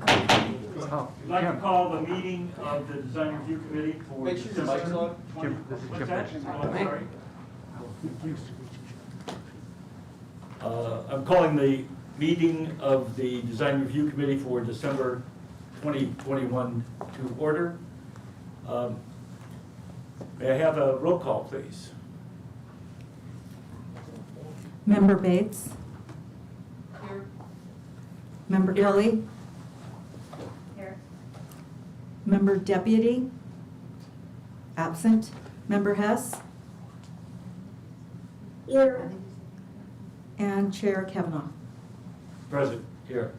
I'd like to call the meeting of the Design Review Committee for Make sure your mic's on. What's that? Oh, I'm sorry. I'm calling the meeting of the Design Review Committee for December 2021 to order. May I have a roll call, please? Member Bates? Here. Member Kelly? Here. Member Deputy? Absent. Member Hess? Here. And Chair Kavanaugh. Present, here.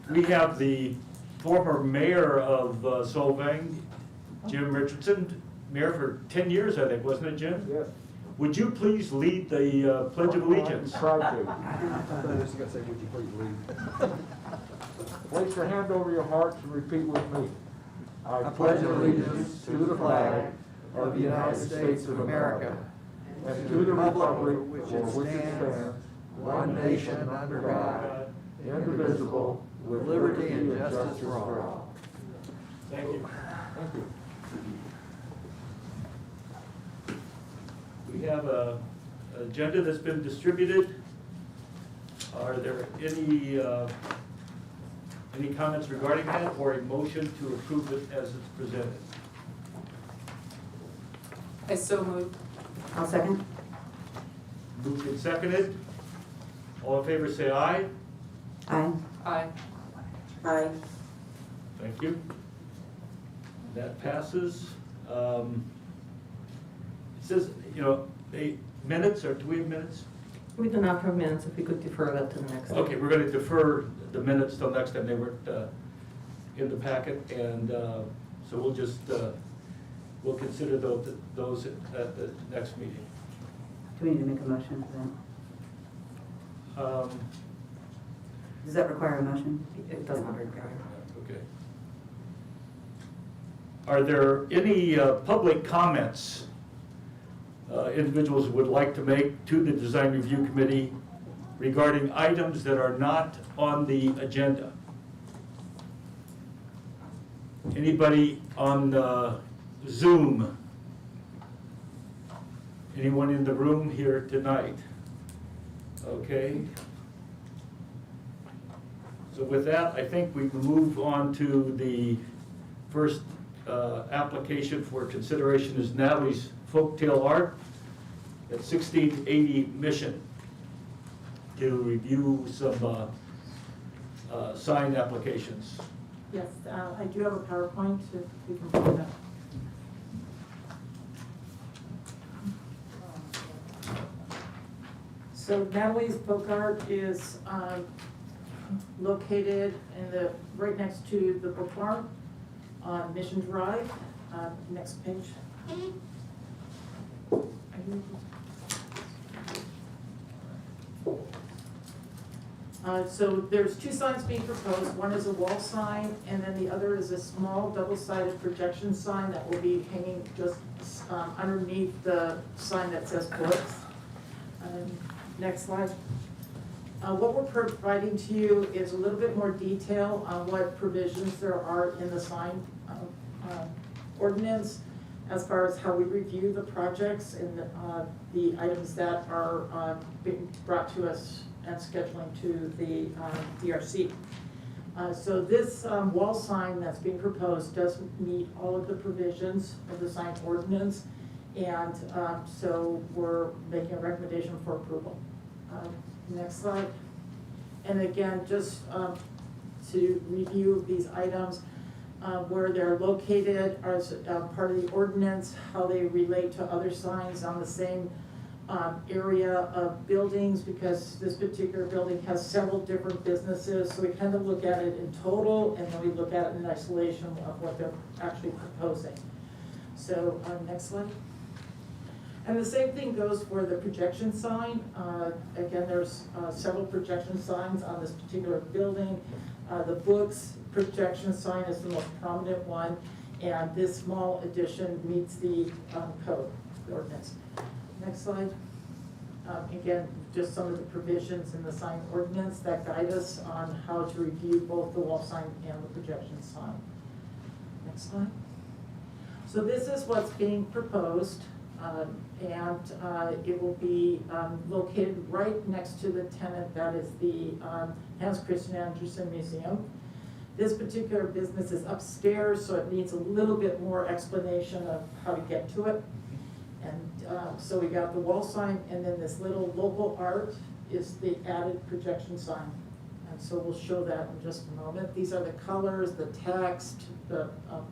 We have the former mayor of Solvang, Jim Richardson, mayor for 10 years, I think, wasn't it, Jim? Yes. Would you please lead the Pledge of Allegiance? Try to. I was gonna say, would you please lead? Place your hand over your hearts and repeat with me. I pledge allegiance to the flag of the United States of America and to the republic for which it stands, one nation under God, indivisible, with liberty and justice for all. Thank you. Thank you. We have an agenda that's been distributed. Are there any comments regarding that or a motion to approve it as it's presented? I so moved. I'll second. Moved and seconded. All in favor say aye. Aye. Aye. Aye. Thank you. That passes. It says, minutes, or do we have minutes? We do not have minutes, if we could defer that to the next. Okay, we're going to defer the minutes till next time. They weren't in the packet, and so we'll just, we'll consider those at the next meeting. Do we need to make a motion for that? Does that require a motion? It does not require. Okay. Are there any public comments individuals would like to make to the Design Review Committee regarding items that are not on the agenda? Anybody on Zoom? Anyone in the room here tonight? Okay. So with that, I think we can move on to the first application for consideration is Natalie's Folktale Art at 1680 Mission to review some sign applications. Yes, I do have a PowerPoint if we can pull it up. So Natalie's Folk Art is located right next to the book farm on Mission Drive. Next page. So there's two signs being proposed. One is a wall sign, and then the other is a small double-sided projection sign that will be hanging just underneath the sign that says books. Next slide. What we're providing to you is a little bit more detail on what provisions there are in the sign ordinance as far as how we review the projects and the items that are being brought to us and scheduling to the DRC. So this wall sign that's being proposed does meet all of the provisions of the sign ordinance, and so we're making a recommendation for approval. Next slide. And again, just to review these items, where they're located as part of the ordinance, how they relate to other signs on the same area of buildings, because this particular building has several different businesses, so we kind of look at it in total, and then we look at it in isolation of what they're actually proposing. So, next slide. And the same thing goes for the projection sign. Again, there's several projection signs on this particular building. The books projection sign is the most prominent one, and this small addition meets the code, the ordinance. Next slide. Again, just some of the provisions in the sign ordinance that guide us on how to review both the wall sign and the projection sign. Next slide. So this is what's being proposed, and it will be located right next to the tenant that is the Hans Christian Andersen Museum. This particular business is upstairs, so it needs a little bit more explanation of how to get to it. And so we got the wall sign, and then this little local art is the added projection sign. And so we'll show that in just a moment. These are the colors, the text, the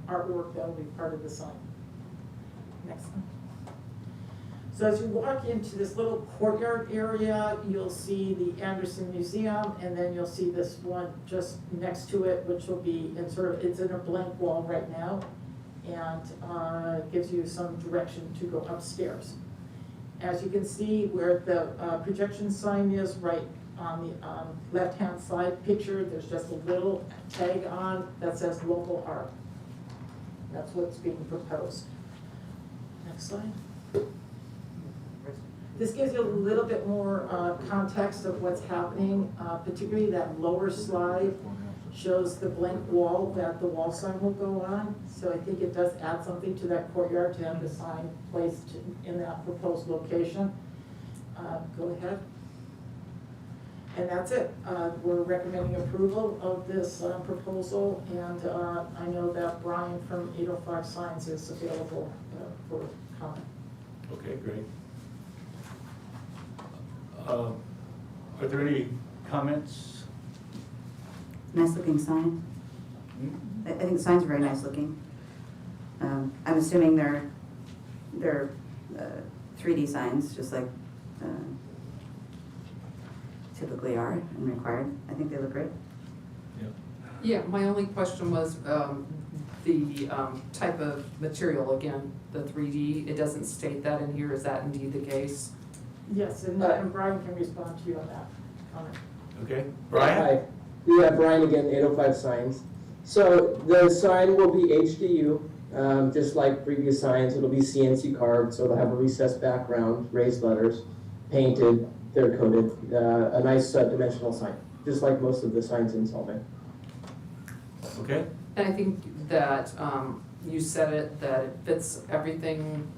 artwork that will be part of the sign. Next one. So as you walk into this little courtyard area, you'll see the Andersen Museum, and then you'll see this one just next to it, which will be in sort of, it's in a blank wall right now, and gives you some direction to go upstairs. As you can see where the projection sign is, right on the left-hand side picture, there's just a little tag on that says local art. That's what's being proposed. Next slide. This gives you a little bit more context of what's happening, particularly that lower slide shows the blank wall that the wall sign will go on. So I think it does add something to that courtyard to have the sign placed in that proposed location. Go ahead. And that's it. We're recommending approval of this proposal, and I know that Brian from 805 Signs is available for comment. Okay, great. Are there any comments? Nice looking sign. I think the sign's very nice looking. I'm assuming they're 3D signs, just like typically are and required. I think they look great. Yeah, my only question was the type of material, again, the 3D, it doesn't state that in here, is that indeed the case? Yes, and Brian can respond to you on that comment. Okay, Brian? Hi, yeah, Brian again, 805 Signs. So the sign will be HDU, just like previous signs. It'll be CNC carved, so it'll have a recessed background, raised letters, painted, clear coated, a nice dimensional sign, just like most of the signs in Solvang. Okay, And I think that you said it, that it fits everything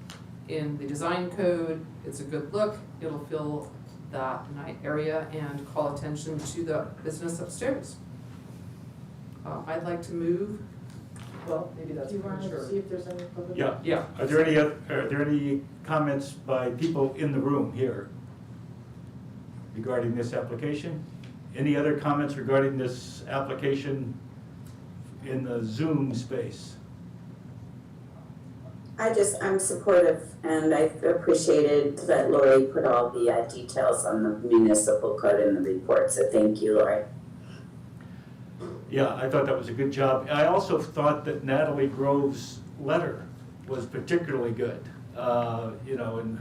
in the design code, it's a good look, it'll fill that night area and call attention to the business upstairs. I'd like to move, well, maybe that's Do you want to premature. see if there's any public? yeah. Yeah. Are there any comments by people in the room here regarding this application? Any other comments regarding this application in the Zoom space? I'm supportive, and I appreciated that Lori put all the details on the municipal code in the report, so thank you, Lori. Yeah, I thought that was a good job. I also thought that Natalie Grove's letter was particularly good. You know, and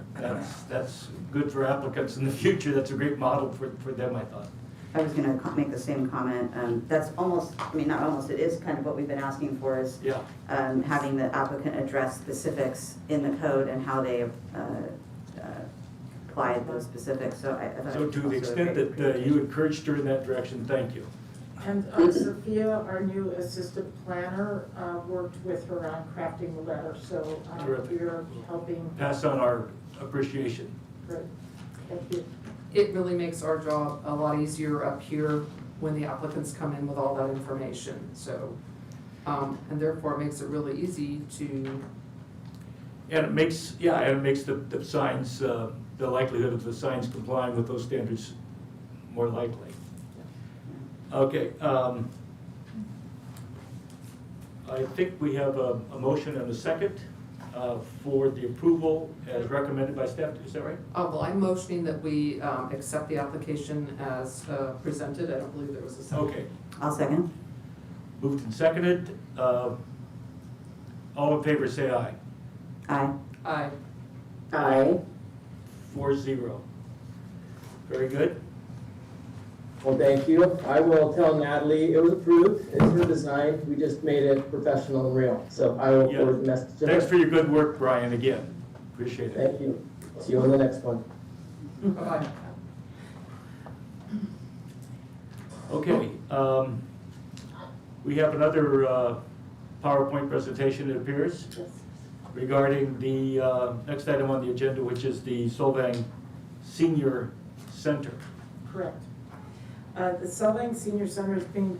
that's good for applicants in the future. That's a great model for them, I thought. I was gonna make the same comment. That's almost, I mean, not almost, it is kind of what we've been asking for is Yeah. having the applicant address specifics in the code and how they applied those specifics. So I thought. So it to was the also a extent great that you encouraged her in that direction, thank you. And Sophia, our new assistant planner, worked with her on crafting the letter, so Terrific. we're helping. Pass on our appreciation. Great, thank you. It really makes our job a lot easier up here when the applicants come in with all that information, so, and therefore it makes it really easy to, And it makes, the signs, the likelihood of the signs complying with those standards more likely. Okay, I think we have a motion and a second for the approval as recommended by staff, is that right? well, I'm motioning that we accept the application as presented. I don't believe there was a second. Okay, I'll second. moved and seconded. All in favor, say aye. Aye. Aye. Aye. 4-0. Very good. Well, thank you. I will tell Natalie it was approved. It's her design. We just made it professional and real. So I will Yeah. forward the message to her. Thanks for your good work, Brian, again. Appreciate it. Thank you. See you on the next one. Bye-bye. Okay, we have another PowerPoint presentation, it appears, Yes. regarding the next item on the agenda, which is the Solvang Senior Center. Correct. The Solvang Senior Center is being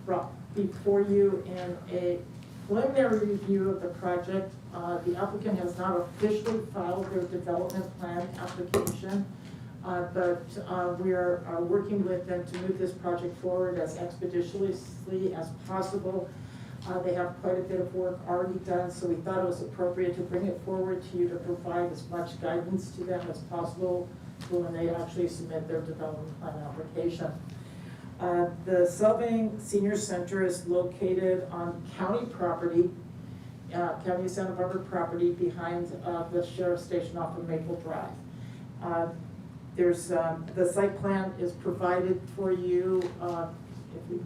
brought before you in a preliminary review of the project. The applicant has not officially filed their development plan application, but we are working with them to move this project forward as expeditiously as possible. They have quite a bit of work already done, so we thought it was appropriate to bring it forward to you to provide as much guidance to them as possible when they actually submit their development plan application. The Solvang Senior Center is located on county property, County of Santa Barbara property behind the sheriff's station off of Maple Drive. There's, the site plan is provided for you, if you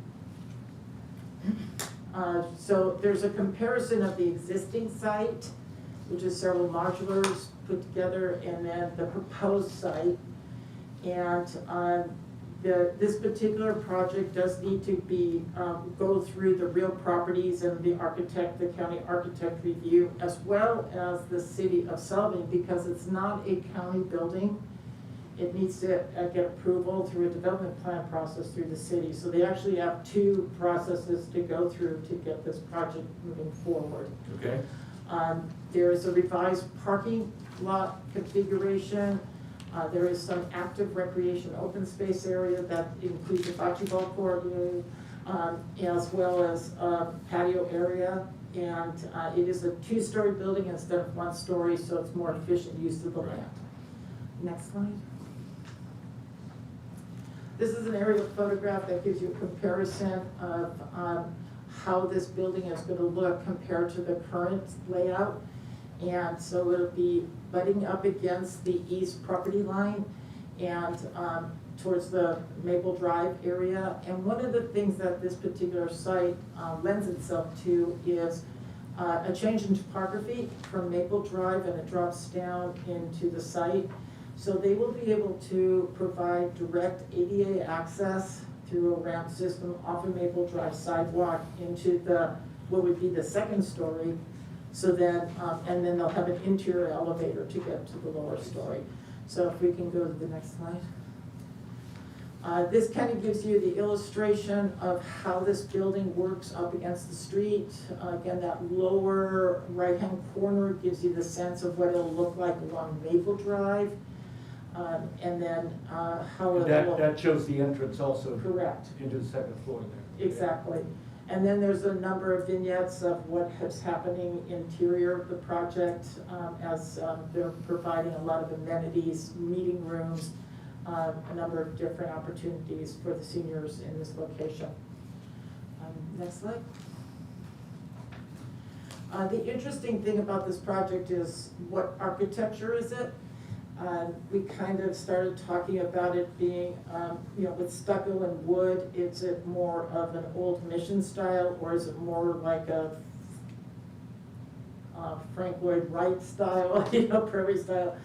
so there's a comparison of the existing site, which is several modulars put together, and then the proposed site. And this particular project does need to be, go through the real properties and the architect, the county architect review, as well as the city of Solvang, because it's not a county building. It needs to get approval through a development plan process through the city. So they actually have two processes to go through to get this project moving forward. Okay. There is a revised parking lot configuration. There is some active recreation open space area that includes a bocce ball court, as well as a patio area. And it is a two-story building instead of one story, so it's more efficient use of the land. Next slide. This is an aerial photograph that gives you a comparison of how this building is going to look compared to the current layout. And so it'll be butting up against the east property line and towards the Maple Drive area. And one of the things that this particular site lends itself to is a change in topography from Maple Drive, and it drops down into the site. So they will be able to provide direct ADA access through a ramp system off of Maple Drive sidewalk into the, what would be the second story. So then, and then they'll have an interior elevator to get to the lower story. So if we can go to the next slide. This kind of gives you the illustration of how this building works up against the street. Again, that lower right-hand corner gives you the sense of what it'll look like along Maple Drive. And then how it will. That shows the entrance also. Correct. Into the second floor there. Exactly. And then there's a number of vignettes of what is happening interior of the project, as they're providing a lot of amenities, meeting rooms, a number of different opportunities for the seniors in this location. Next slide. The interesting thing about this project is, what architecture is it? We kind of started talking about it being, with stucco and wood. Is it more of an old mission style, or is it more like a Frank Lloyd Wright style, prairie style?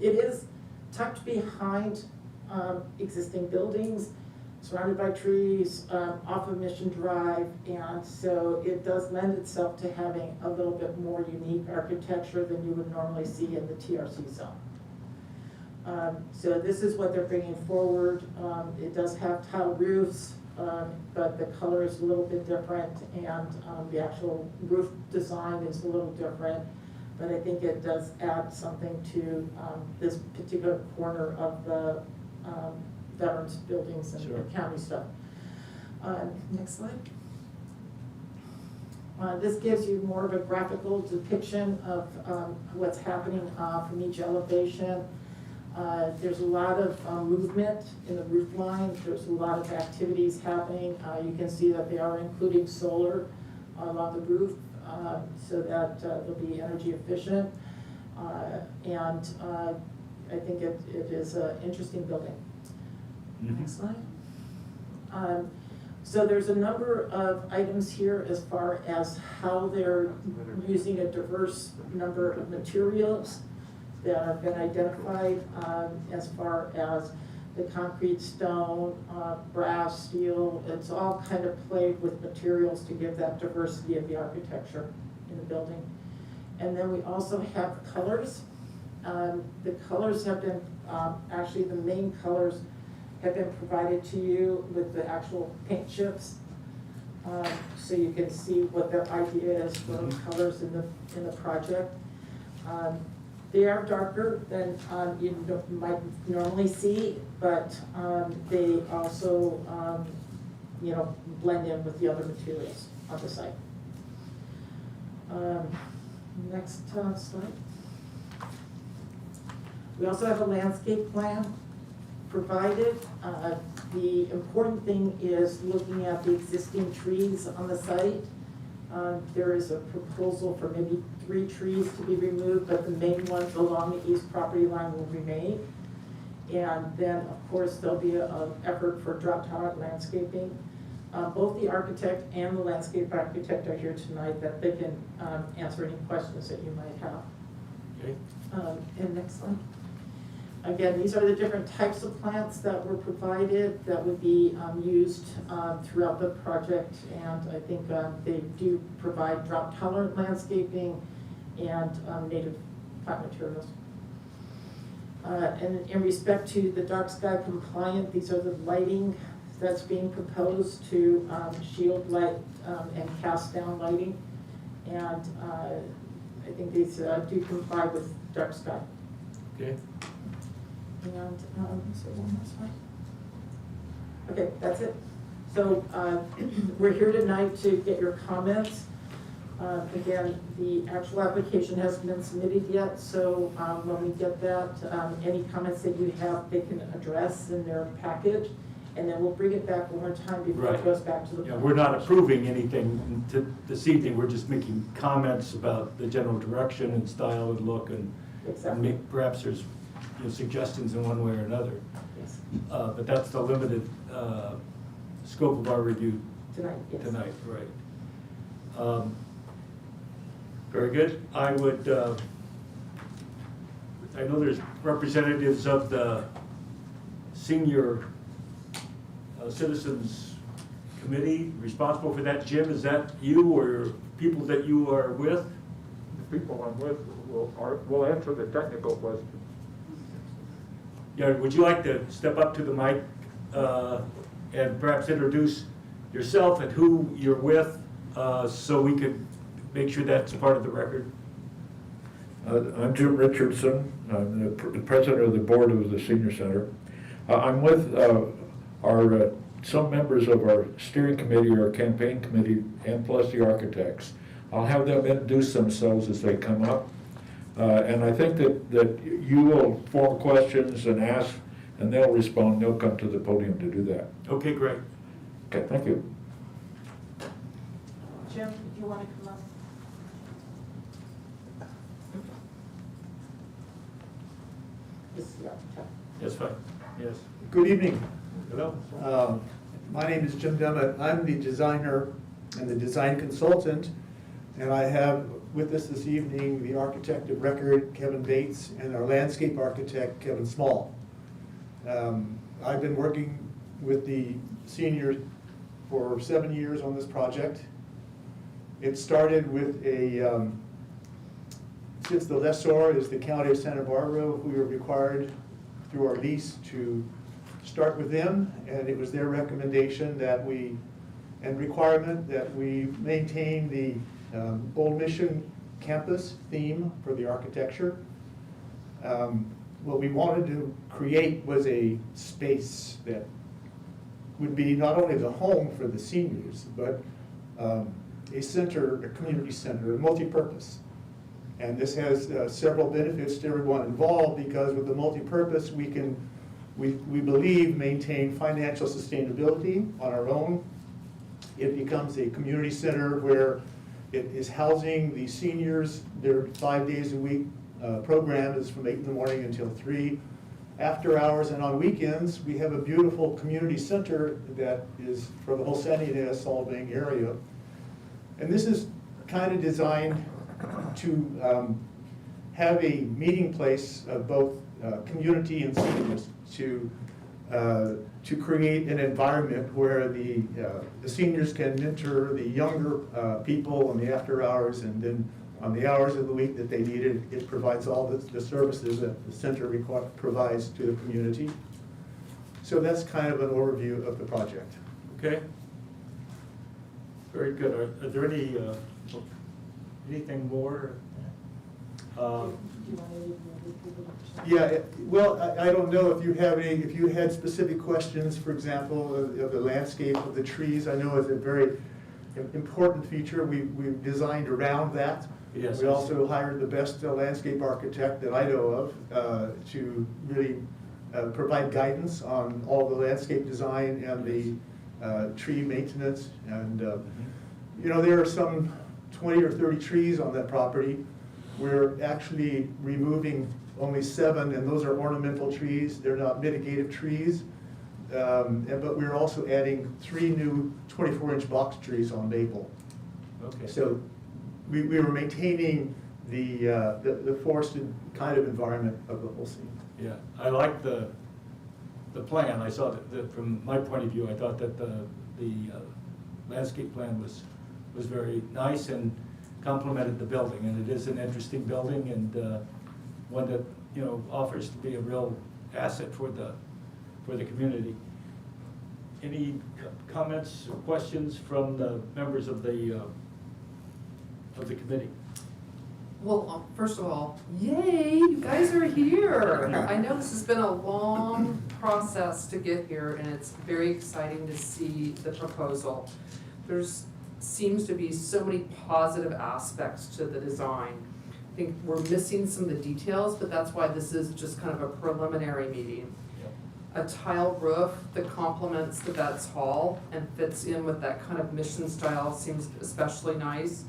It is tucked behind existing buildings, surrounded by trees, off of Mission Drive, and so it does lend itself to having a little bit more unique architecture than you would normally see in the TRC zone. So this is what they're bringing forward. It does have tile roofs, but the color is a little bit different, and the actual roof design is a little different. But I think it does add something to this particular corner of the veterans buildings and the county stuff. Next slide. This gives you more of a graphical depiction of what's happening from each elevation. There's a lot of movement in the roof line. There's a lot of activities happening. You can see that they are including solar along the roof, so that they'll be energy efficient. And I think it is an interesting building. Next slide. So there's a number of items here as far as how they're using a diverse number of materials. that have been identified as far as the concrete, stone, brass, steel. It's all kind of played with materials to give that diversity of the architecture in the building. And then we also have colors. The colors have been, actually the main colors have been provided to you with the actual paint chips. So you can see what the idea is for colors in the project. They are darker than you might normally see, but they also, blend in with the other materials on the site. Next slide. We also have a landscape plan provided. The important thing is looking at the existing trees on the site. There is a proposal for maybe 3 trees to be removed, but the main ones along the east property line will remain. And then, of course, there'll be an effort for drop tower landscaping. Both the architect and the landscape architect are here tonight, that they can answer any questions that you might have. Okay. And next slide. Again, these are the different types of plants that were provided that would be used throughout the project. And I think they do provide drought tolerant landscaping and native plant materials. And in respect to the dark sky compliant, these are the lighting that's being proposed to shield light and cast down lighting. And I think these do comply with dark sky. Okay. And, so one more slide. Okay, that's it. So, we're here tonight to get your comments. Again, the actual application hasn't been submitted yet, so, when we get that, any comments that you have, they can address in their package, and then we'll bring it back one more time before it Right. goes back to the. Yeah, we're not approving anything this evening, we're just making comments about the general direction and style and look, and Exactly. perhaps there's suggestions in one way or another. Yes, But that's the limited scope of our review tonight, yes. tonight, right. Very good. I would, I know there's representatives of the Senior Citizens Committee responsible for that. Jim, is that you or people that you are with? The people I'm with will answer the technical questions. Yeah, would you like to step up to the mic and perhaps introduce yourself and who you're with so we could make sure that's part of the record? I'm Jim Richardson. I'm the president of the board of the Senior Center. I'm with some members of our steering committee, our campaign committee, and plus the architects. I'll have them introduce themselves as they come up. And I think that you will form questions and ask, and they'll respond. They'll come to the podium to do that. Okay, great. Okay, thank you. Jim, if you want to come up. This is the architect. That's fine. Yes. Good evening. Hello. My name is Jim Demmett. I'm the designer and the design consultant, and I have with us this evening the architect of record, Kevin Bates, and our landscape architect, Kevin Small. I've been working with the seniors for 7 years on this project. It started with since the lessor is the county of Santa Barbara, we were required through our lease to start with them, and it was their recommendation that and requirement that we maintain the Old Mission campus theme for the architecture. What we wanted to create was a space that would be not only the home for the seniors, but a center, a community center, a multi-purpose. And this has several benefits to everyone involved, because with the multi-purpose, we believe, maintain financial sustainability on our own. It becomes a community center where it is housing the seniors. Their 5 days a week program is from 8 in the morning until 3. After hours and on weekends, we have a beautiful community center that is for the whole San Ynez, Solvang area. And this is kind of designed to have a meeting place of both community and seniors to create an environment where the seniors can mentor the younger people on the after hours, and then on the hours of the week that they need it, it provides all the services that the center provides to the community. So that's kind of an overview of the project. Okay. Very good. Are there any, anything more? Do you want any other people to? Yeah, well, I don't know if you have any, if you had specific questions, for example, of the landscape of the trees. I know it's a very important feature. We've designed around that. Yes. We also hired the best landscape architect that I know of to really provide guidance on all the landscape design and the tree maintenance. And, you know, there are some 20 or 30 trees on that property. We're actually removing only 7, and those are ornamental trees. They're not mitigated trees. But we're also adding 3 new 24-inch box trees on maple. Okay. So we were maintaining the forested kind of environment of the whole scene. Yeah, I like the plan. I saw that from my point of view, I thought that the landscape plan was very nice and complemented the building, and it is an interesting building, and one that, you know, offers to be a real asset for the community. Any comments or questions from the members of the committee? Well, first of all, yay, you guys are here. I know this has been a long process to get here, and it's very exciting to see the proposal. There's seems to be so many positive aspects to the design. I think we're missing some of the details, but that's why this is just kind of a preliminary meeting. A tile roof that complements the Vets Hall and fits in with that kind of mission style seems especially nice.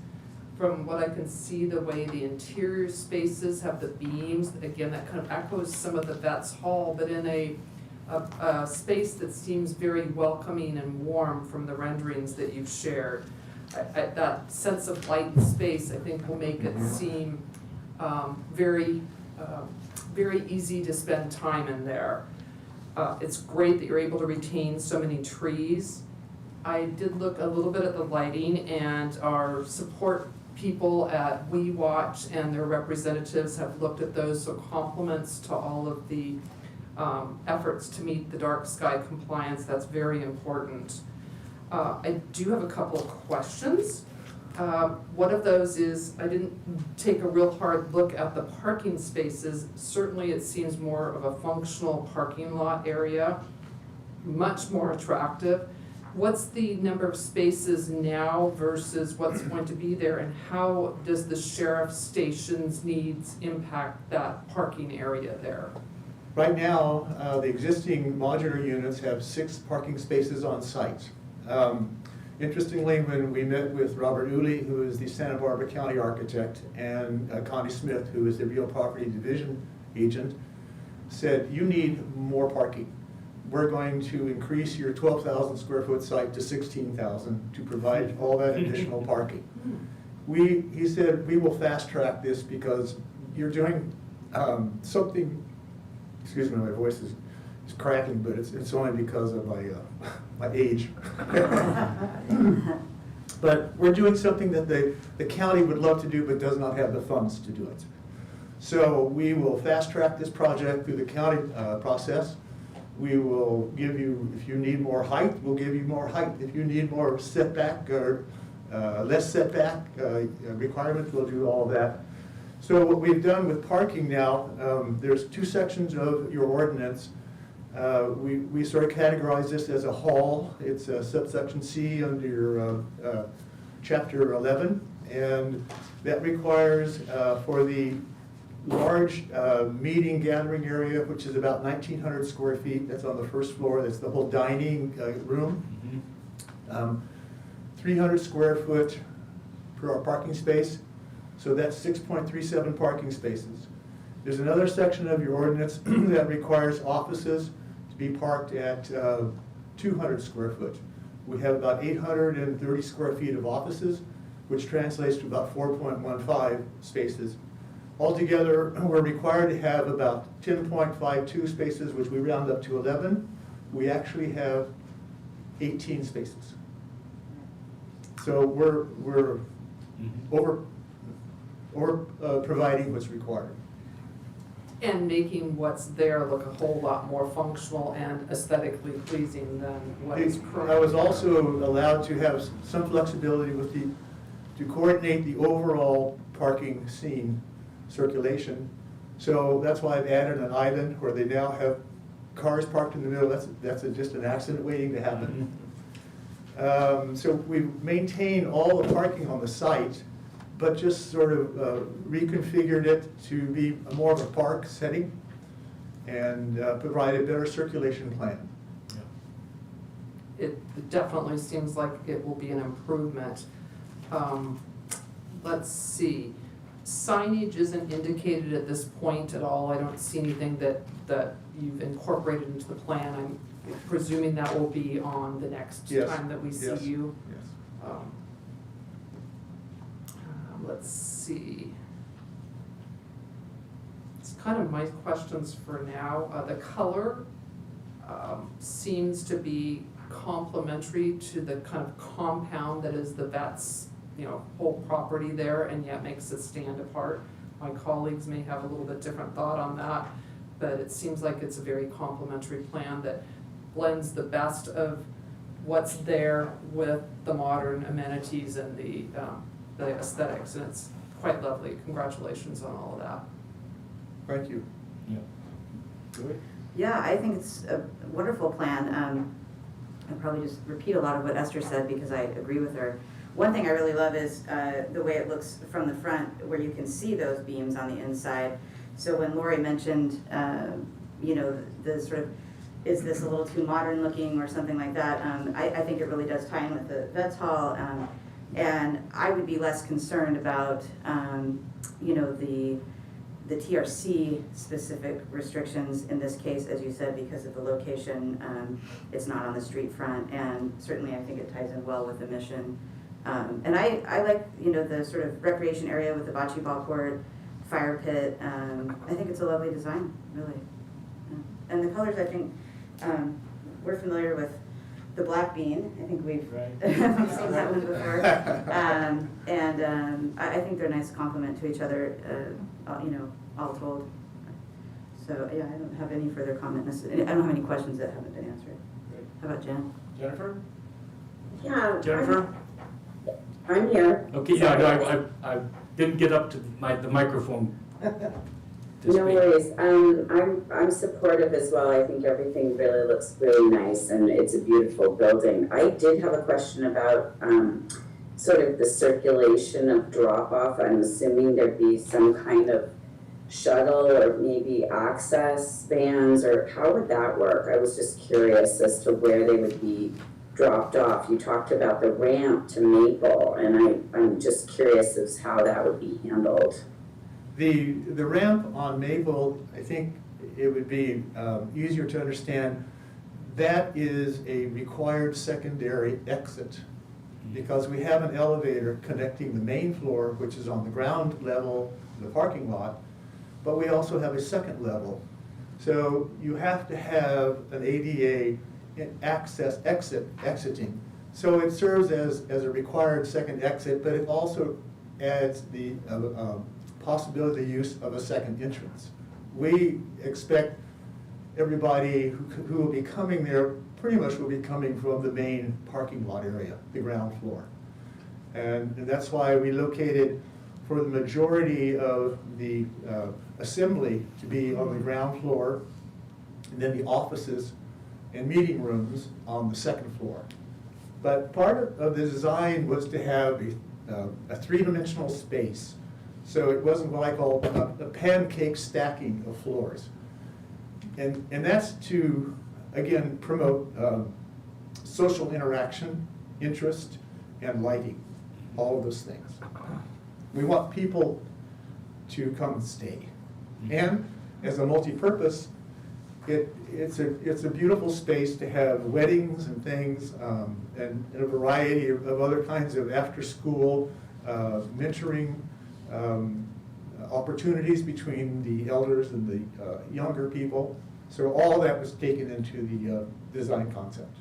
From what I can see, the way the interior spaces have the beams, again, that kind of echoes some of the Vets Hall, but in a space that seems very welcoming and warm from the renderings that you've shared. That sense of light and space, I think, will make it seem very easy to spend time in there. It's great that you're able to retain so many trees. I did look a little bit at the lighting, and our support people at We Watch and their representatives have looked at those, so compliments to all of the efforts to meet the dark sky compliance. That's very important. I do have a couple of questions. One of those is, I didn't take a real hard look at the parking spaces. Certainly it seems more of a functional parking lot area, much more attractive. What's the number of spaces now versus what's going to be there, and how does the sheriff's station's needs impact that parking area there? Right now, the existing modular units have 6 parking spaces on site. Interestingly, when we met with Robert Uli, who is the Santa Barbara County architect, and Connie Smith, who is the real property division agent, said, you need more parking. We're going to increase your 12,000 square foot site to 16,000 to provide all that additional parking. He said, we will fast track this because you're doing something, excuse me, my voice is cracking, but it's only because of my age. But we're doing something that the county would love to do but does not have the funds to do it. So we will fast track this project through the county process. We will give you, if you need more height, we'll give you more height. If you need more setback or less setback requirements, we'll do all of that. So what we've done with parking now, there's 2 sections of your ordinance. We sort of categorize this as a hall. It's a subsection C under your chapter 11, and that requires for the large meeting gathering area, which is about 1,900 square feet. That's on the first floor. That's the whole dining room. 300 square foot per parking space. So that's 6.37 parking spaces. There's another section of your ordinance that requires offices to be parked at 200 square foot. We have about 830 square feet of offices, which translates to about 4.15 spaces. Altogether, we're required to have about 10.52 spaces, which we round up to 11. We actually have 18 spaces. So we're over providing what's required. And making what's there look a whole lot more functional and aesthetically pleasing than what is currently. I was also allowed to have some flexibility with to coordinate the overall parking scene circulation. So that's why I've added an island where they now have cars parked in the middle. That's just an accident waiting to happen. So we maintain all the parking on the site, but just sort of reconfigured it to be more of a park setting and provide a better circulation plan. It definitely seems like it will be an improvement. Let's see, signage isn't indicated at this point at all. I don't see anything that you've incorporated into the plan. I'm presuming that will be on the next Yes. time that we see Yes. you. Yes. Let's see. It's kind of my questions for now. The color seems to be complementary to the kind of compound that is the vet's, whole property there, and yet makes it stand apart. My colleagues may have a little bit different thought on that, but it seems like it's a very complementary plan that blends the best of what's there with the modern amenities and the aesthetics, and it's quite lovely. Congratulations on all of that. Thank you. Yeah. Good. Yeah, I think it's a wonderful plan. I'll probably just repeat a lot of what Esther said because I agree with her. One thing I really love is the way it looks from the front, where you can see those beams on the inside. So when Lori mentioned, the sort of, is this a little too modern looking or something like that, I think it really does tie in with the Vets Hall. And I would be less concerned about, the TRC specific restrictions in this case, as you said, because of the location. It's not on the street front, and certainly I think it ties in well with the mission. And I like, the sort of recreation area with the bocce ball court, fire pit. I think it's a lovely design, really. Yeah. And the colors, I think, we're familiar with the black bean. I think we've seen that one before. I think they're a nice complement to each other, all told. So, yeah, I don't have any further comment. I don't have any questions that haven't been answered. How about Jen? Jennifer? Yeah. Jennifer? I'm here. Okay, yeah, no, I didn't get up to the microphone. to No speak. worries. I'm supportive as well. I think everything really looks really nice, and it's a beautiful building. I did have a question about sort of the circulation of drop-off. I'm assuming there'd be some kind of shuttle or maybe access vans, or how would that work? I was just curious as to where they would be dropped off. You talked about the ramp to Maple, and I'm just curious as how that would be handled. The ramp on Maple, I think it would be easier to understand. That is a required secondary exit because we have an elevator connecting the main floor, which is on the ground level, the parking lot, but we also have a second level. So you have to have an ADA exiting. So it serves as a required second exit, but it also adds the possibility of use of a second entrance. We expect everybody who will be coming there pretty much will be coming from the main parking lot area, the ground floor. And that's why we located for the majority of the assembly to be on the ground floor, and then the offices and meeting rooms on the second floor. But part of the design was to have a three-dimensional space. So it wasn't what I call a pancake stacking of floors. And that's to, again, promote social interaction, interest, and lighting, all of those things. We want people to come and stay. And as a multi-purpose, it's a beautiful space to have weddings and things, and a variety of other kinds of after-school mentoring opportunities between the elders and the younger people. So all that was taken into the design concept.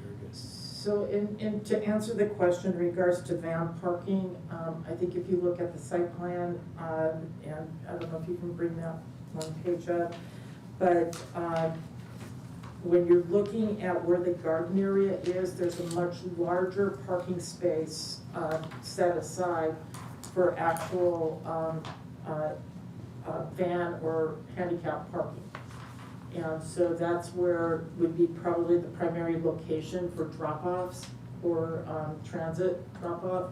Very good. So to answer the question in regards to van parking, I think if you look at the site plan, and I don't know if you can bring that one page up, but when you're looking at where the garden area is, there's a much larger parking space set aside for actual van or handicap parking. And so that's where would be probably the primary location for drop-offs or transit drop-off.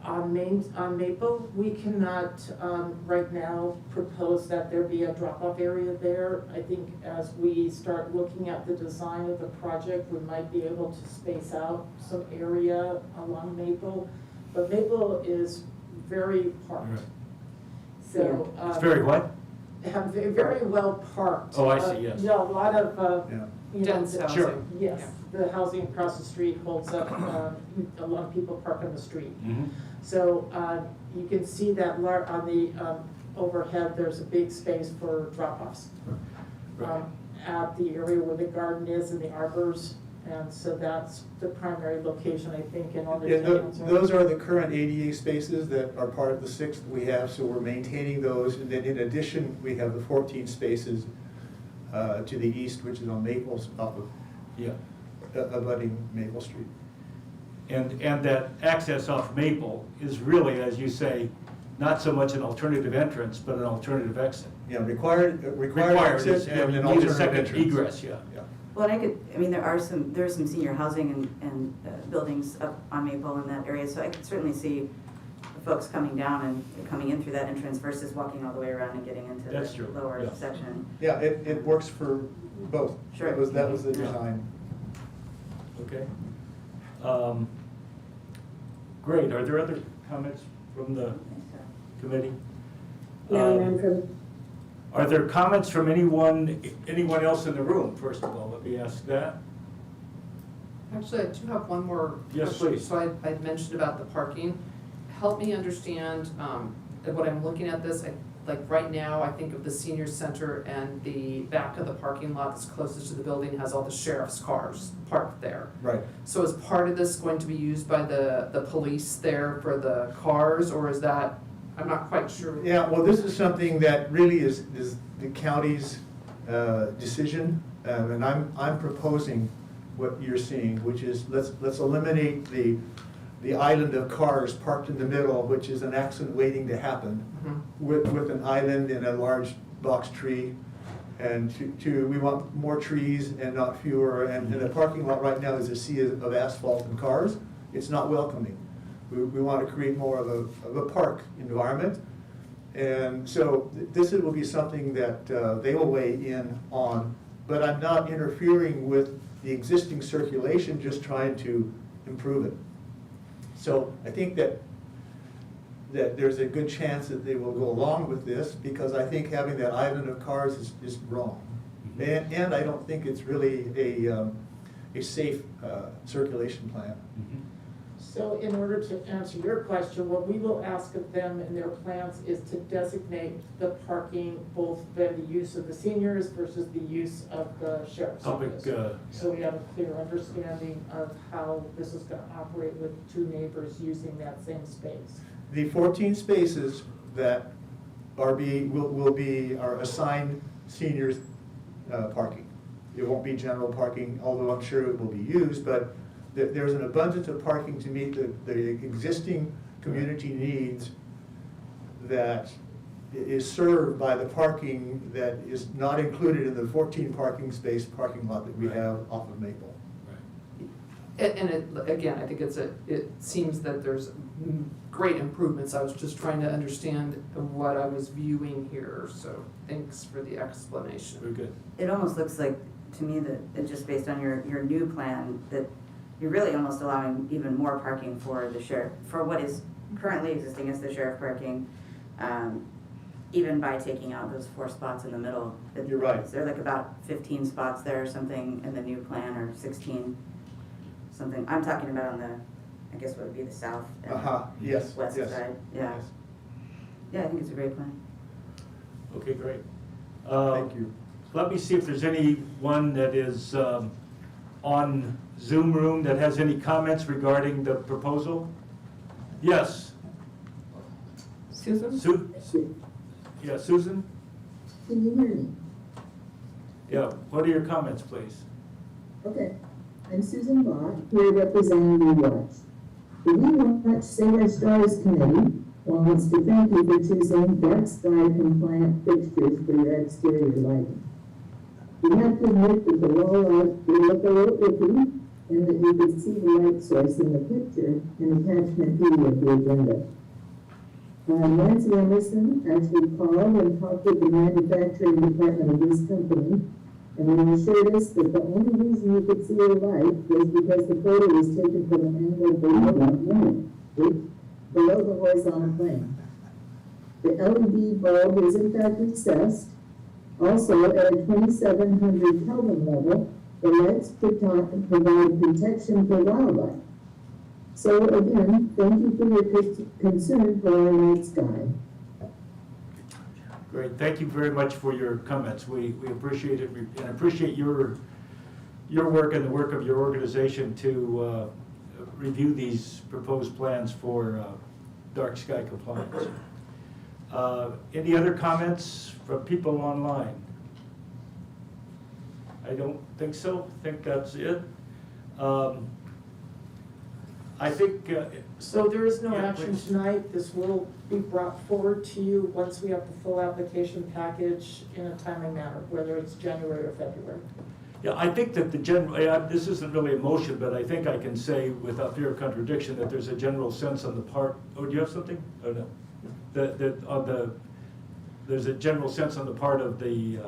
On Maple, we cannot right now propose that there be a drop-off area there. I think as we start looking at the design of the project, we might be able to space out some area along Maple. But Maple is very parked. Right. So. It's very what? Very well parked. Oh, I see, yes. Yeah, a lot of, Yeah. you know, Dense housing. Sure. yes, the housing across the street holds up, a lot of people park on the street. Mm-hmm. So, you can see that on the, overhead, there's a big space for drop-offs. Right. At the area where the garden is and the arbors, and so that's the primary location, I think, in order Yeah, to answer. those are the current ADA spaces that are part of the 6 that we have, so we're maintaining those. And then in addition, we have the 14 spaces to the east, which is on Maples, off of Yeah. abutting Maple Street. And that access off Maple is really, as you say, not so much an alternative entrance, but an alternative exit. Yeah, required exit Yeah, and you an need a alternative second entrance. egress, yeah. Yeah. Well, and I mean, there's some senior housing and buildings up on Maple in that area, so I could certainly see folks coming down and coming in through that entrance versus walking all the way around and getting into That's the true, lower yeah. section. Yeah, it works for both. Sure. That was the Yeah. design. Okay. Great, are there other comments from the committee? No, Um, none from, Are there comments from anyone else in the room, first of all? Let me ask that. Actually, I do have one more Yes, question. please. So I mentioned about the parking. Help me understand, when I'm looking at this, like right now, I think of the senior center and the back of the parking lot that's closest to the building has all the sheriff's cars parked there. Right. So is part of this going to be used by the police there for the cars, or is that, I'm not quite sure. Yeah, well, this is something that really is the county's decision, and I'm proposing what you're seeing, which is let's eliminate the island of cars parked in the middle, which is an accident waiting to happen, Mhm. with an island and a large box tree. And we want more trees and not fewer, and the parking lot right now is a sea of asphalt and cars. It's not welcoming. We want to create more of a park environment. And so this will be something that they will weigh in on, but I'm not interfering with the existing circulation, just trying to improve it. So I think that there's a good chance that they will go along with this, because I think having that island of cars is wrong. And I don't think it's really a safe circulation plan. So in order to answer your question, what we will ask of them in their plans is to designate the parking, both then the use of the seniors versus the use of the sheriff's office. Public, So we have a clear understanding of how this is gonna operate with 2 neighbors using that same space. The 14 spaces that will be assigned seniors parking. It won't be general parking, although I'm sure it will be used, but there's an abundance of parking to meet the existing community needs that is served by the parking that is not included in the 14 parking space parking lot that we have off of Maple. And again, I think it seems that there's great improvements. I was just trying to understand what I was viewing here, so thanks for the explanation. Very good. It almost looks like, to me, that it just based on your new plan, that you're really almost allowing even more parking for the sheriff, for what is currently existing as the sheriff parking, even by taking out those 4 spots in the middle. You're right. Is there like about 15 spots there or something in the new plan, or 16? Something, I'm talking about on the I guess what would be the south and Yes, west yes. side, yeah. Yes. Yeah, I think it's a great plan. Okay, great. Thank you. Let me see if there's anyone that is on Zoom room that has any comments regarding the proposal. Yes, Susan? Yeah, Susan? Can you hear me? Yeah, what are your comments, please? Okay, I'm Susan Bach, here representing WeWatch. The WeWatch Save Our Stars Committee wants to thank you for choosing dark sky compliant fixtures for your exterior lighting. We have to admit that the wall art did look a little iffy, and that you could see the light source in the picture in attachment B of the agenda. Nancy Emerson actually called and talked with the manufacturing department of this company, and they assured us that the only reason you could see the light was because the photo was taken from an angle below the horizontal plane. The LED bulb is in fact recessed. Also, at a 2700 Kelvin level, the lights provide protection for wildlife. So again, thank you for your concern for our night sky. Great, thank you very much for your comments. We appreciate it and appreciate your work and the work of your organization to review these proposed plans for dark sky compliance. Any other comments from people online? I don't think so. I think that's it. I think, So there is no Yeah, action please. tonight. This will be brought forward to you once we have the full application package in a timely manner, whether it's January or February. yeah, I think that the general, this isn't really a motion, but I think I can say without fear of contradiction that there's a general sense on the part, oh, do you have something? Oh, no. There's a general sense on the part of the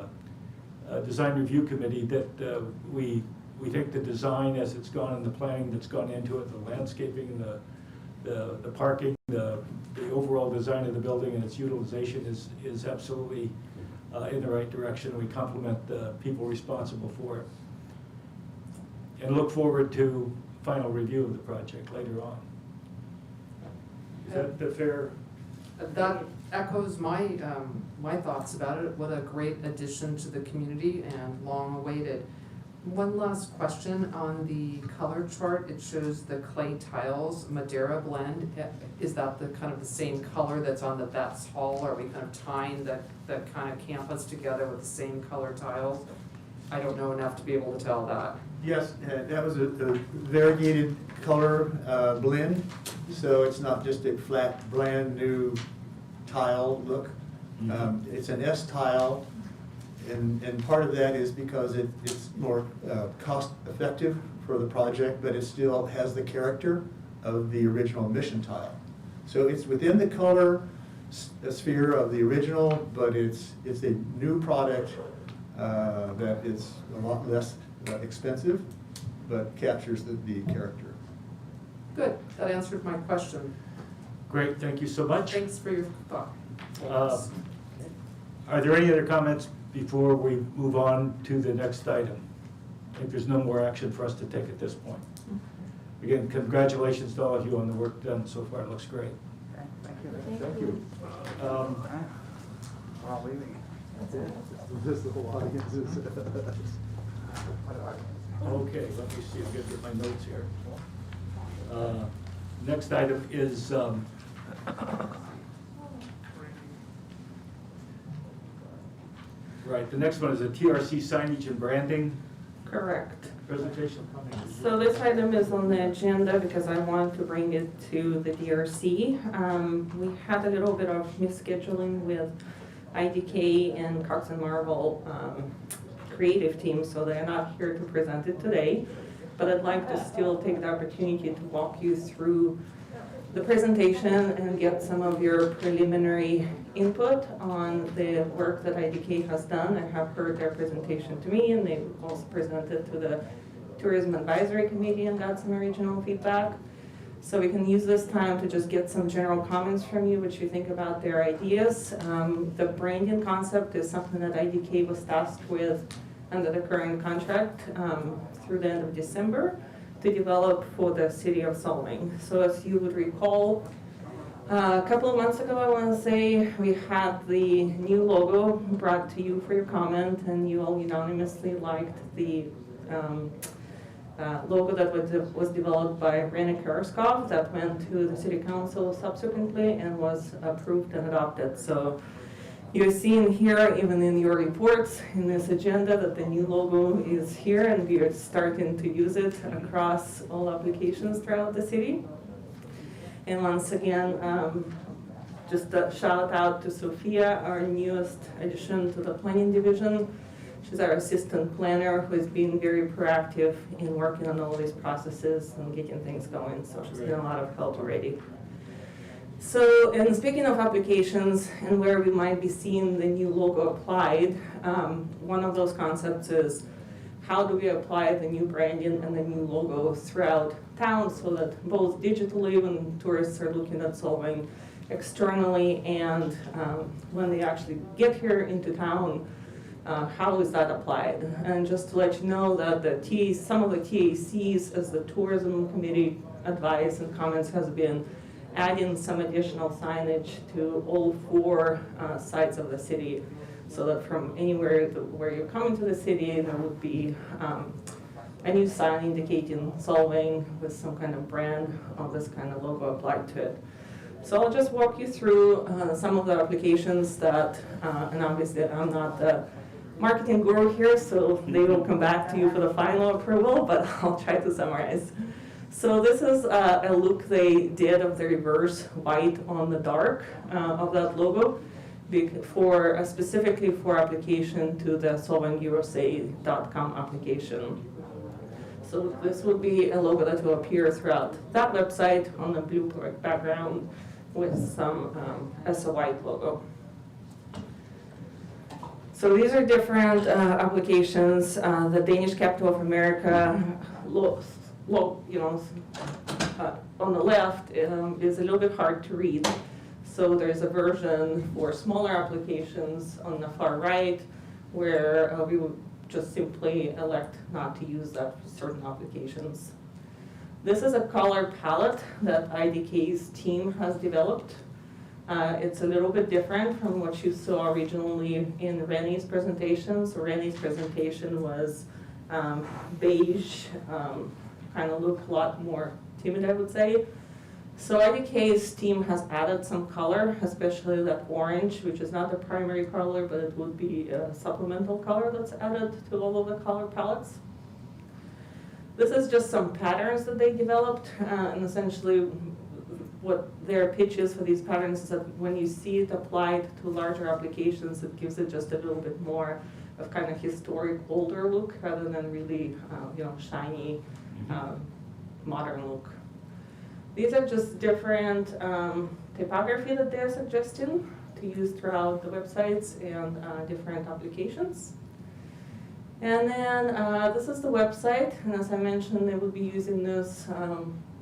Design Review Committee that we think the design as it's gone and the planning that's gone into it, the landscaping, the parking, the overall design of the building and its utilization is absolutely in the right direction. We compliment the people responsible for it. And look forward to final review of the project later on. Is that the fair? That echoes my, my thoughts about it. What a great addition to the community and long awaited. One last question on the color chart. It shows the clay tiles, Madeira blend. Is that the kind of the same color that's on the Betts Hall? Are we kind of tying that kind of campus together with the same color tiles? I don't know enough to be able to tell that. Yes, that was a variegated color blend, so it's not just a flat, brand new tile look. It's an S tile, and part of that is because it's more cost effective for the project, but it still has the character of the original mission tile. So it's within the color sphere of the original, but it's a new product that is a lot less expensive, but captures the character. Good, that answered my question. Great, thank you so much. Thanks for your thought. Are there any other comments before we move on to the next item? I think there's no more action for us to take at this point. Again, congratulations to all of you on the work done so far. It looks great. Thank you. Wow, leaving. This the whole audience is. Okay, let me see, I'm gonna get my notes here. Next item is, right, the next one is a TRC signage and branding Correct. presentation. So this item is on the agenda because I want to bring it to the DRC. We had a little bit of misscheduling with IDK and Cox and Marvel creative team, so they're not here to present it today. But I'd like to still take the opportunity to walk you through the presentation and get some of your preliminary input on the work that IDK has done. I have heard their presentation to me, and they also presented to the Tourism Advisory Committee and got some original feedback. So we can use this time to just get some general comments from you, what you think about their ideas. The branding concept is something that IDK was tasked with under the current contract through the end of December to to develop for the city of Solvang. So as you would recall, a couple of months ago, I want to say, we had the new logo brought to you for your comment, and you all unanimously liked the logo that was developed by Rene Karskov that went to the city council subsequently and was approved and adopted. So you're seeing here, even in your reports, in this agenda, that the new logo is here, and we are starting to use it across all applications throughout the city. And once again, just a shout out to Sophia, our newest addition to the planning division. She's our assistant planner who has been very proactive in working on all these processes and getting things going, so she's been a lot of help already. So, and speaking of applications and where we might be seeing the new logo applied, one of those concepts is how do we apply the new branding and the new logo throughout town so that both digitally when tourists are looking at Solvang externally and when they actually get here into town, how is that applied? And just to let you know that some of the TACs, as the tourism committee advice and comments has been adding some additional signage to all 4 sides of the city, so that from anywhere where you're coming to the city, there would be a new sign indicating Solvang with some kind of brand of this kind of logo applied to it. So I'll just walk you through some of the applications that, and obviously I'm not the marketing guru here, so they will come back to you for the final approval, but I'll try to summarize. So this is a look they did of the reverse white on the dark of that logo, specifically for application to the solvangusa.com application. So this will be a logo that will appear throughout that website on the blue background with some as a white logo. So these are different applications. The Danish capital of America, on the left is a little bit hard to read. So there's a version for smaller applications on the far right where we would just simply elect not to use that for certain applications. This is a color palette that IDK's team has developed. It's a little bit different from what you saw originally in Rene's presentation. So Rene's presentation was beige, kind of looked a lot more timid, I would say. So IDK's team has added some color, especially that orange, which is not the primary color, but it would be a supplemental color that's added to all of the color palettes. This is just some patterns that they developed, and essentially what their pitch is for these patterns is that when you see it applied to larger applications, it gives it just a little bit more of kind of historic, older look rather than really, shiny, modern look. These are just different typography that they're suggesting to use throughout the websites and different applications. And then this is the website, and as I mentioned, they will be using this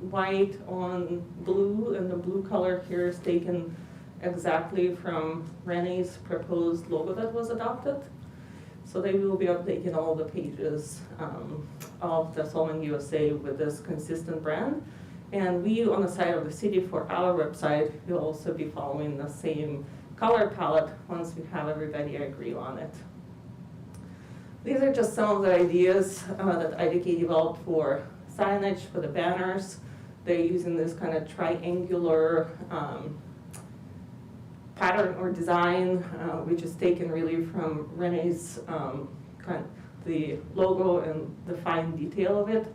white on blue, and the blue color here is taken exactly from Rene's proposed logo that was adopted. So they will be updating all the pages of the Solvang USA with this consistent brand. And we, on the side of the city for our website, will also be following the same color palette once we have everybody agree on it. These are just some of the ideas that IDK developed for signage, for the banners. They're using this kind of triangular pattern or design, which is taken really from Rene's the logo and the fine detail of it.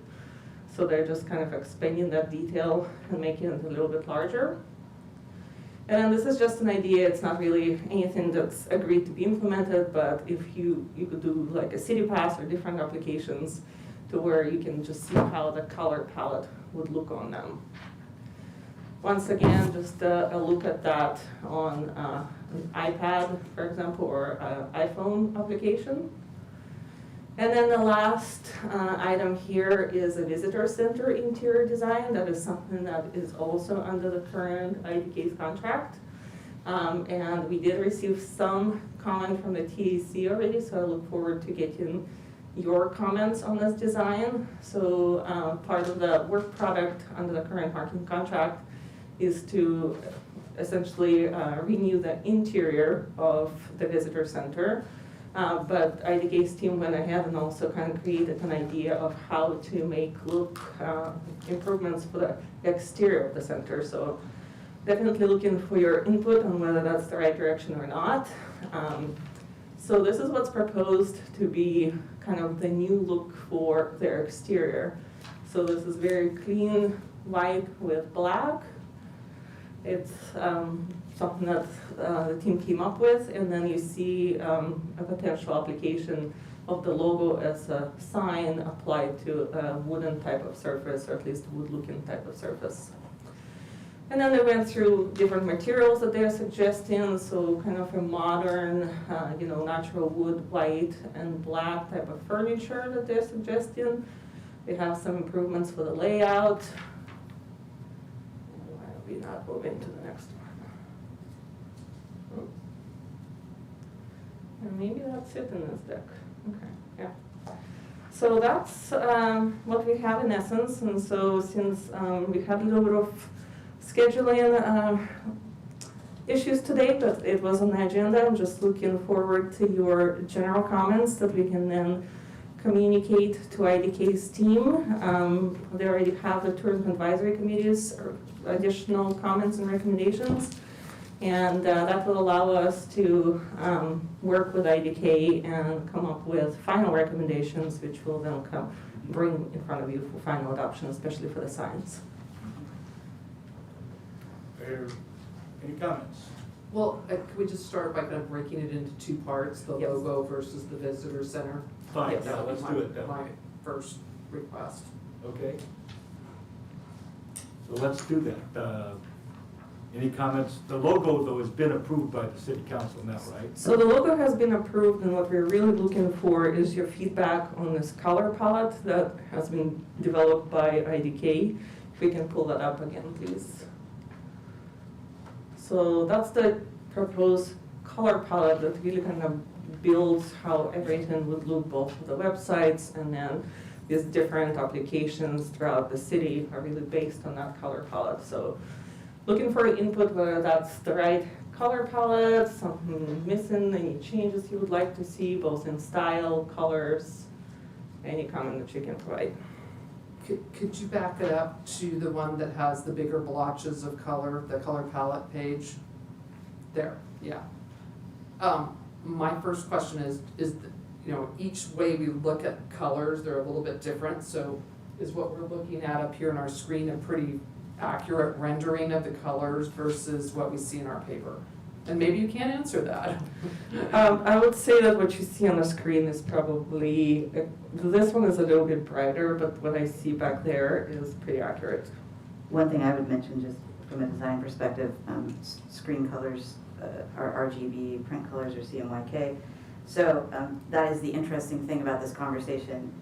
So they're just kind of expanding that detail and making it a little bit larger. And this is just an idea, it's not really anything that's agreed to be implemented, but if you could do like a city pass or different applications to where you can just see how the color palette would look on them. Once again, just a look at that on an iPad, for example, or iPhone application. And then the last item here is a visitor center interior design. That is something that is also under the current IDK's contract. And we did receive some comment from the TAC already, so I look forward to getting your comments on this design. So part of the work product under the current parking contract is to essentially renew the interior of the visitor center. But IDK's team went ahead and also kind of created an idea of how to make look improvements for the exterior of the center. So definitely looking for your input on whether that's the right direction or not. So this is what's proposed to be kind of the new look for their exterior. So this is very clean white with black. It's something that the team came up with, and then you see a potential application of the logo as a sign applied to a wooden type of surface, or at least wood-looking type of surface. And then they went through different materials that they're suggesting, so kind of a modern, natural wood, white and black type of furniture that they're suggesting. They have some improvements for the layout. Why don't we not move into the next one? And maybe that's it in this deck. Okay, yeah. So that's what we have in essence, and so since we had a little bit of scheduling issues today, but it was on the agenda. I'm just looking forward to your general comments that we can then communicate to IDK's team. They already have the tourism advisory committee's additional comments and recommendations, and that will allow us to work with IDK and come up with final recommendations, which will then bring in front of you for final adoption, especially for the signs. Any comments? Well, could we just start by kind of breaking it into two parts, the Yes. logo versus the visitor center? Fine, Yes. now let's do it then. My first request. Okay. So let's do that. Any comments? The logo, though, has been approved by the city council now, right? So the logo has been approved, and what we're really looking for is your feedback on this color palette that has been developed by IDK. If we can pull that up again, please. So that's the proposed color palette that really kind of builds how everything would look, both for the websites and then these different applications throughout the city are really based on that color palette. So looking for input, whether that's the right color palette, something missing, any changes you would like to see, both in style, colors, any comment that you can provide. Could you back it up to the one that has the bigger blotches of color, the color palette page? There, yeah. My first question is each way we look at colors, they're a little bit different. So is what we're looking at up here on our screen a pretty accurate rendering of the colors versus what we see in our paper? And maybe you can't answer that. I would say that what you see on the screen is probably, this one is a little bit brighter, but what I see back there is pretty accurate. One thing I would mention, just from a design perspective, screen colors are RGB, print colors are CMYK. So that is the interesting thing about this conversation,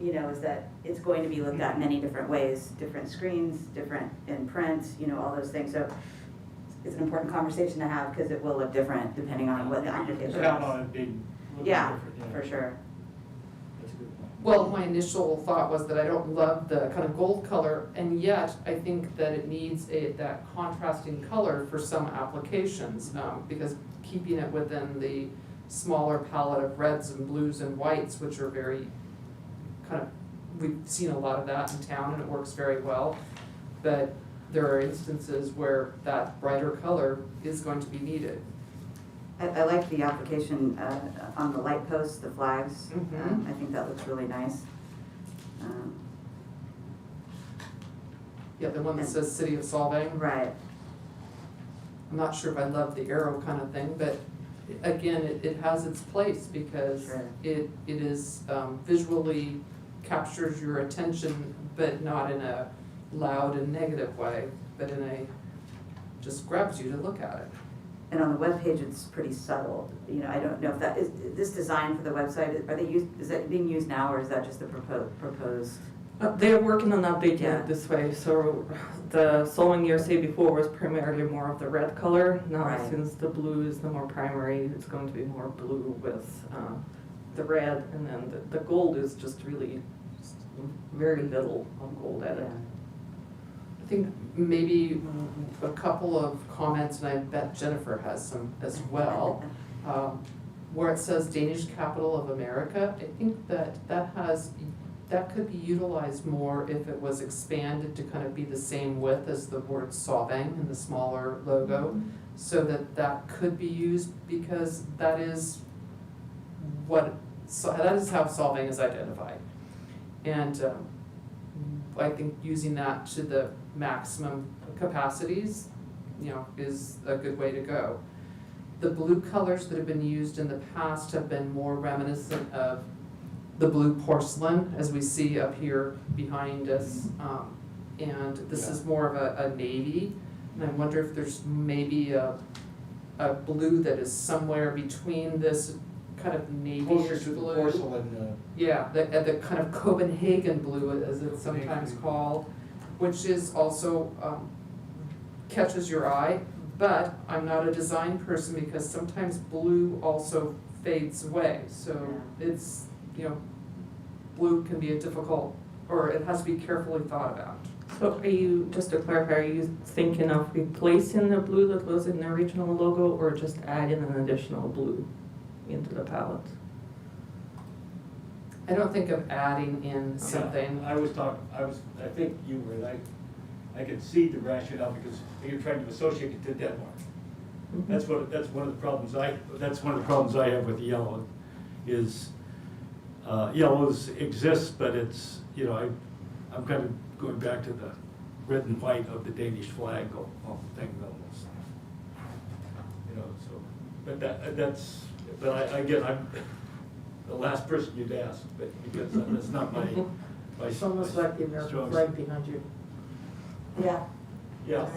is that it's going to be looked at many different ways, different screens, different in print, all those things. So it's an important conversation to have because it will look different depending on what the application is. Count on it being a little Yeah, different, for sure. That's a good point. Well, my initial thought was that I don't love the kind of gold color, and yet I think that it needs that contrasting color for some applications, because keeping it within the smaller palette of reds and blues and whites, which are very we've seen a lot of that in town and it works very well, but there are instances where that brighter color is going to be needed. I like the application on the light posts, the flags. Mhm. I think that looks really nice. Yeah, the one that says City of Solvang. Right. I'm not sure if I love the arrow kind of thing, but again, it has its place because Sure. it is visually captures your attention, but not in a loud and negative way, but in a, just grabs you to look at it. And on the webpage, it's pretty subtle. I don't know if that is this design for the website. Is that being used now, or is that just the proposed? They're working on updating Yeah. it this way. So the Solvang USA before was primarily more of the red color. Now Right. since the blue is the more primary, it's going to be more blue with the red, and then the gold is just really just very little of gold added. I think maybe a couple of comments, and I bet Jennifer has some as well. Where it says Danish capital of America, I think that could be utilized more if it was expanded to kind of be the same width as the word Solvang in the smaller logo, so that could be used, because that is how Solvang is identified. And I think using that to the maximum capacities, is a good way to go. The blue colors that have been used in the past have been more reminiscent of the blue porcelain, as we see up here behind us. And this is more of a navy, and I wonder if there's maybe a blue that is somewhere between this kind of navy-ish Closer to the blue. porcelain, Yeah, the kind of Copenhagen blue, as it's sometimes called, which is also, catches your eye. But I'm not a design person, because sometimes blue also fades away. So it's, blue can be a difficult, or it has to be carefully thought about. So are you, just to clarify, are you thinking of replacing the blue that was in the original logo, or just adding an additional blue into the palette? I don't think of adding in something. I think you were, I could see the rationale, because you're trying to associate it to Denmark. That's one of the problems I have with yellow, is, yellows exist, but it's, I'm kind of going back to the red and white of the Danish flag thing almost. Again, I'm the last person you'd ask, but because that's not my. It's almost like the American flag behind you. Yeah. Yeah.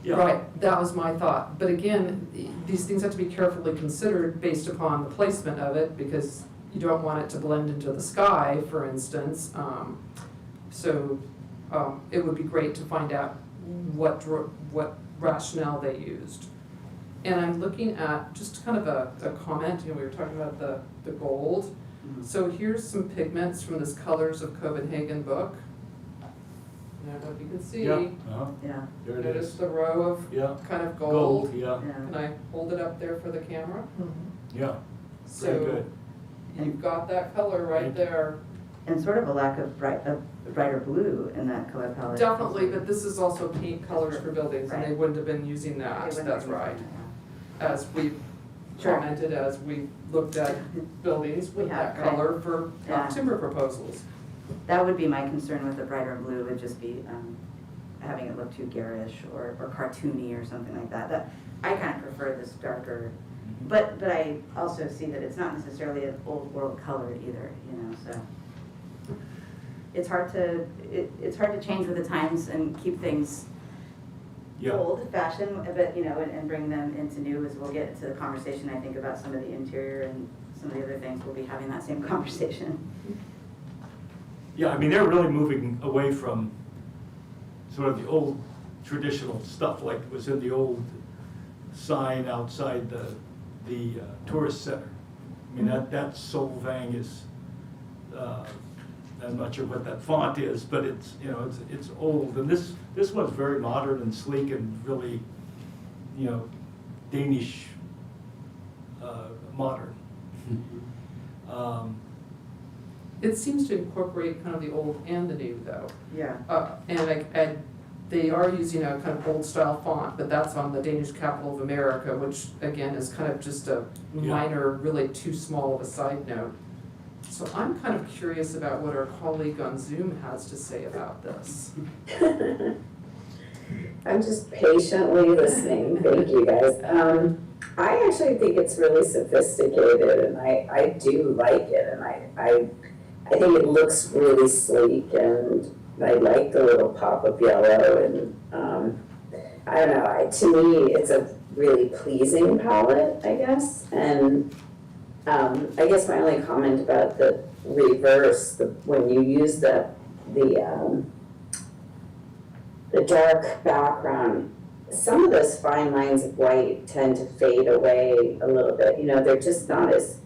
Yeah. Right, that was my thought. But again, these things have to be carefully considered based upon the placement of it, because you don't want it to blend into the sky, for instance. It would be great to find out what rationale they used. And I'm looking at just kind of a comment, we were talking about the gold. So here's some pigments from this Colors of Copenhagen book. I don't know if you can see. Yeah. There it Notice is. the row of Yeah. kind of gold. Yeah, Can I hold it up there for the camera? yeah, very So good. you've got that color right there. And sort of a lack of brighter blue in that color palette. Definitely, but this is also paint colors for buildings, and they Right. wouldn't have been using that, They wouldn't that's have right. used As we Sure. commented, as we looked at buildings with We that have, right. color for Yeah. timber proposals. That would be my concern with the brighter blue, would just be having it look too garish or cartoony or something like that. I kind of prefer this darker, but I also see that it's not necessarily an old world color either, so. It's hard to change with the times and keep things Yeah. old fashioned, but, and bring them into new, as we'll get into the conversation, I think, about some of the interior and some of the other things. We'll be having that same conversation. Yeah, I mean, they're really moving away from sort of the old traditional stuff like was in the old sign outside the tourist center. I mean, that Solvang is, I'm not sure what that font is, but it's, it's old. And this one's very modern and sleek and really, Danish, modern. It seems to incorporate kind of the old and the new, though. Yeah. And they are using a kind of old style font, but that's on the Danish capital of America, which again is kind of just a minor, really too small of a side note. So I'm kind of curious about what our colleague on Zoom has to say about this. I'm just patiently listening, thank you guys. I actually think it's really sophisticated, and I do like it, and I think it looks really sleek, and I like the little pop of yellow, and I don't know, to me, it's a really pleasing palette, I guess, and I guess my only comment about the reverse, when you use the dark background, some of those fine lines of white tend to fade away a little bit, they're just not as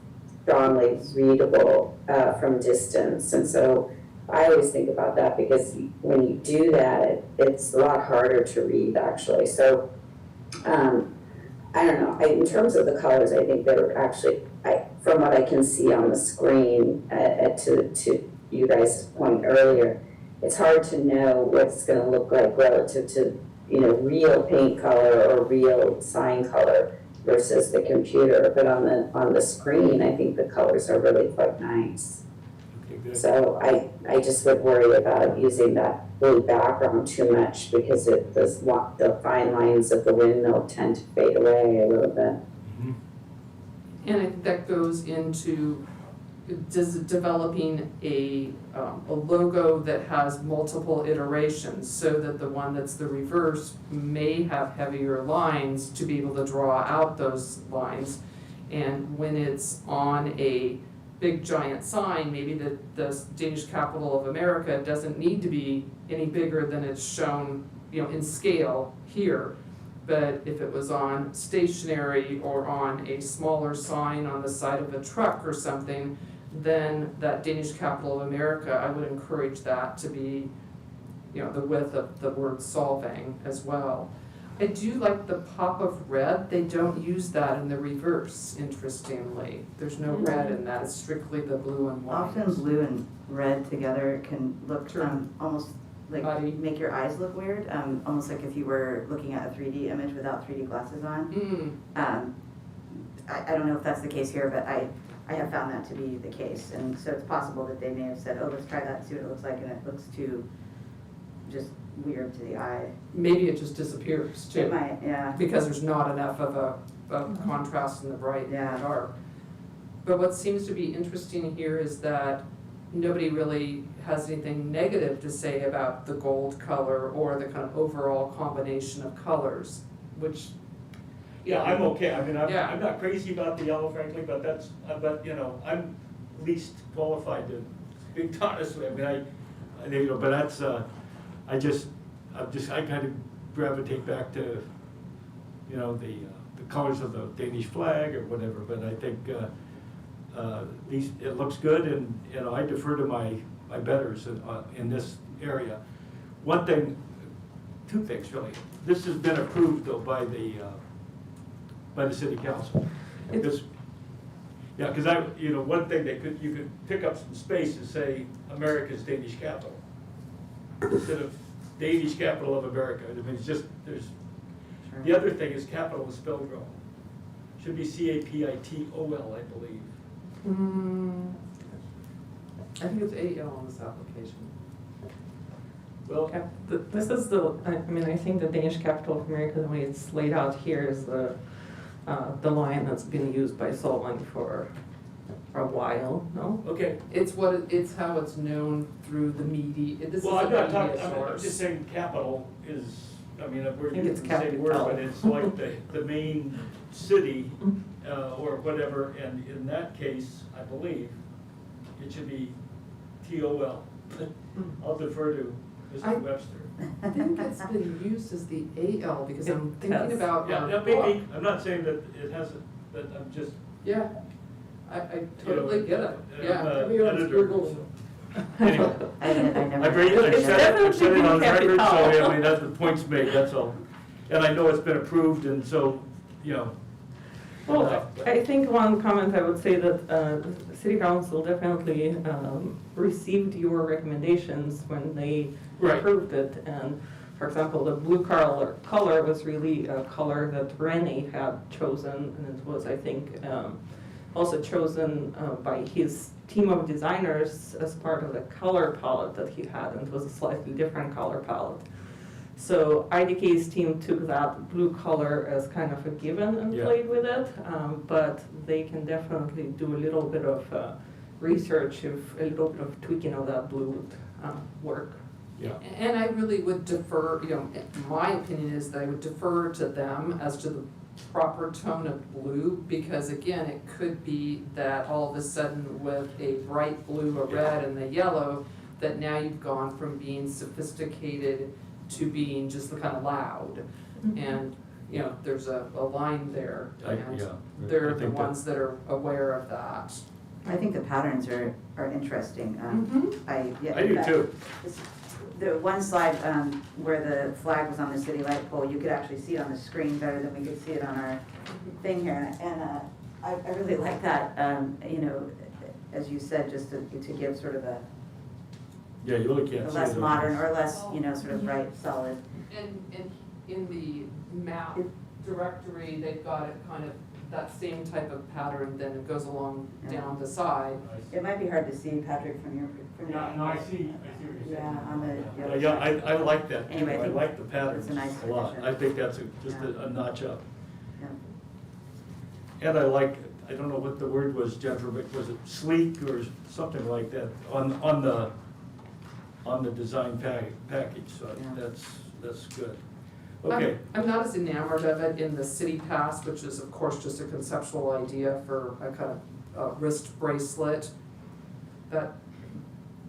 strongly readable from distance. And so I always think about that because when you do that, it's a lot harder to read actually. So I don't know, in terms of the colors, I think they're actually, from what I can see on the screen, to you guys' point earlier, it's hard to know what it's gonna look like relative to, real paint color or real sign color versus the computer. But on the screen, I think the colors are really quite nice. Okay, good. So I just would worry about using that blue background too much because the fine lines of the windmill tend to fade away a little bit. Mhm. And I think that goes into developing a logo that has multiple iterations so that the one that's the reverse may have heavier lines to be able to draw out those lines. And when it's on a big giant sign, maybe the Danish capital of America doesn't need to be any bigger than it's shown, in scale here. But if it was on stationary or on a smaller sign on the side of a truck or something, then that Danish capital of America, I would encourage that to be, the width of the word Solvang as well. I do like the pop of red. They don't use that in the reverse, interestingly. There's no red in that, it's strictly the blue and white. Often blue and red together can look Sure. almost like Body. make your eyes look weird, almost like if you were looking at a 3D image without 3D glasses on. I don't know if that's the case here, but I have found that to be the case. And so it's possible that they may have said, oh, let's try that and see what it looks like, and it looks too just weird to the eye. Maybe it just disappears too. It might, yeah. Because there's not enough of a contrast in the bright and Yeah. the dark. But what seems to be interesting here is that nobody really has anything negative to say about the gold color or the kind of overall combination of colors, which, Yeah, I'm okay, I mean, Yeah. I'm not crazy about the yellow frankly, but that's, I'm least qualified to speak honestly, I mean, but that's, I kind of gravitate back to, the colors of the Danish flag or whatever, but I think, it looks good and, I defer to my betters in this area. One thing, two things really, this has been approved though by the city council. Because one thing you could pick up some space and say America's Danish capital instead of Danish capital of America. I mean, it's just, the other thing is capital is spelled wrong. Should be CAPITOL, I believe. I think it's AL on this application. Well, This is I think the Danish capital of America, the way it's laid out here is the line that's been used by Solvang for a while, no? okay. It's how it's known through the media, this is Well, a I'm not media talking, I'm source. just saying capital is, we're think it's using the same word, capital. but it's like the main city, or whatever, and in that case, I believe, it should be TOL. But I'll defer to I- Mr. Webster. I think it's been used as the AL because I'm It thinking has. about Yeah, our yeah, book. maybe, I'm not saying that it hasn't, but I'm just, Yeah, I totally get it, I'm yeah. a Everyone's editor, Googling. so. Anyway, I never. It's I've said it on the record, so, definitely that's the point's made, that's all. And I know it's been approved, and so, Well, I think one comment I would say that the city council definitely received your recommendations when they Right. approved it. And for example, the blue color was really a color that Rennie had chosen, and it was, I think, also chosen by his team of designers as part of the color palette that he had, and it was a slightly different color palette. So IDK's team took that blue color as kind of a given and Yeah. played with it, but they can definitely do a little bit of research if a little bit of tweaking of that blue would work. Yeah. And I really would defer, my opinion is that I would defer to them as to the proper tone of blue, because again, it could be that all of a sudden with a bright blue, a red, and the yellow, that now you've gone from being sophisticated to being just kind of loud. And, there's a line there, and they're the ones that are aware of that. I think the patterns are interesting. Mhm. I do too. The one slide where the flag was on the city light pole, you could actually see it on the screen better than we could see it on our thing here. And I really like that, you know, as you said, just to give sort of a Yeah, you really can't see it. less modern or less, you know, sort of bright, solid. And in the map directory, they've got it kind of, that same type of pattern, then it goes along down the side. It might be hard to see, Patrick, from your. I see what you're Yeah, on the other Yeah, side. I like that. too. Anyway, I I think like the patterns it's a nice a lot. addition. I think that's just Yeah. a notch up. Yeah. And I like, I don't know what the word was, Jennifer, but was it sleek or something like that on the design package, so Yeah. that's good. Okay, I'm not as enamored of it in the city pass, which is of course just a conceptual idea for a kind of wrist bracelet. That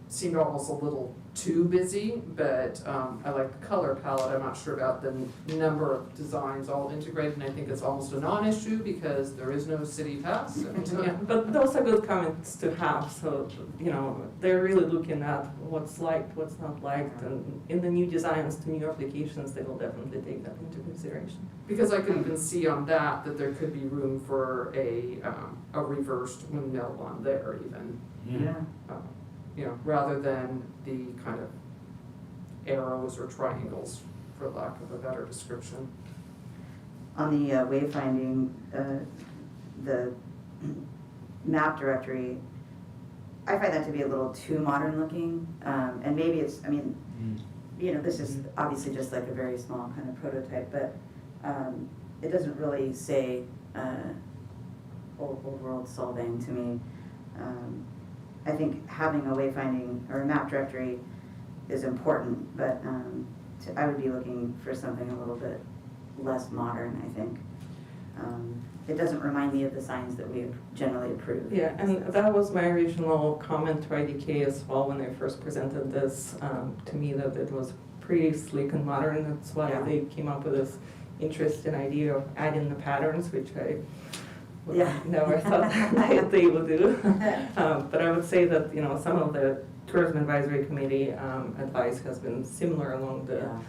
seemed almost a little too busy, but I like the color palette. I'm not sure about the number of designs all integrated, and I think it's almost a non-issue because there is no city pass. Yeah, but those are good comments to have, so, you know, they're really looking at what's liked, what's not liked, and in the new designs to new applications, they will definitely take that into consideration. Because I could even see on that there could be room for a reversed windmill on there even. Yeah. You know, rather than the kind of arrows or triangles, for lack of a better description. On the wayfinding, the map directory, I find that to be a little too modern looking, and maybe it's, I mean, you know, this is obviously just like a very small kind of prototype, but it doesn't really say old world Solvang to me. I think having a wayfinding or a map directory is important, but I would be looking for something a little bit less modern, I think. It doesn't remind me of the signs that we generally approve. Yeah, and that was my original comment to IDK as well when they first presented this, to me, that it was pretty sleek and modern. That's why Yeah. they came up with this interesting idea of adding the patterns, which I never thought they would do. But I would say that, you know, some of the Tourism Advisory Committee advice has been similar along the, Yeah.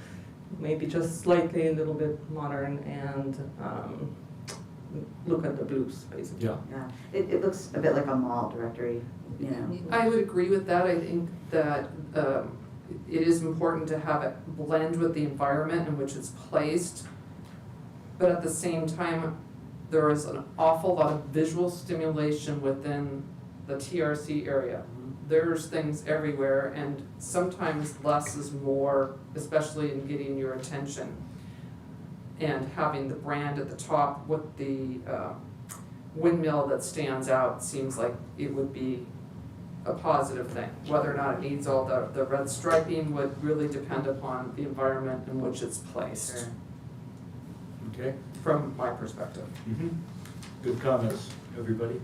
maybe just slightly a little bit modern and look at the blues, basically. yeah. Yeah, it looks a bit like a mall directory, you know. I would agree with that. I think that it is important to have it blend with the environment in which it's placed. But at the same time, there is an awful lot of visual stimulation within the TRC area. There's things everywhere, and sometimes less is more, especially in getting your attention. And having the brand at the top with the windmill that stands out seems like it would be a positive thing. Whether or not it needs all the red striping would really depend upon the environment in which it's placed, Sure. Okay. from my perspective. Good comments, everybody.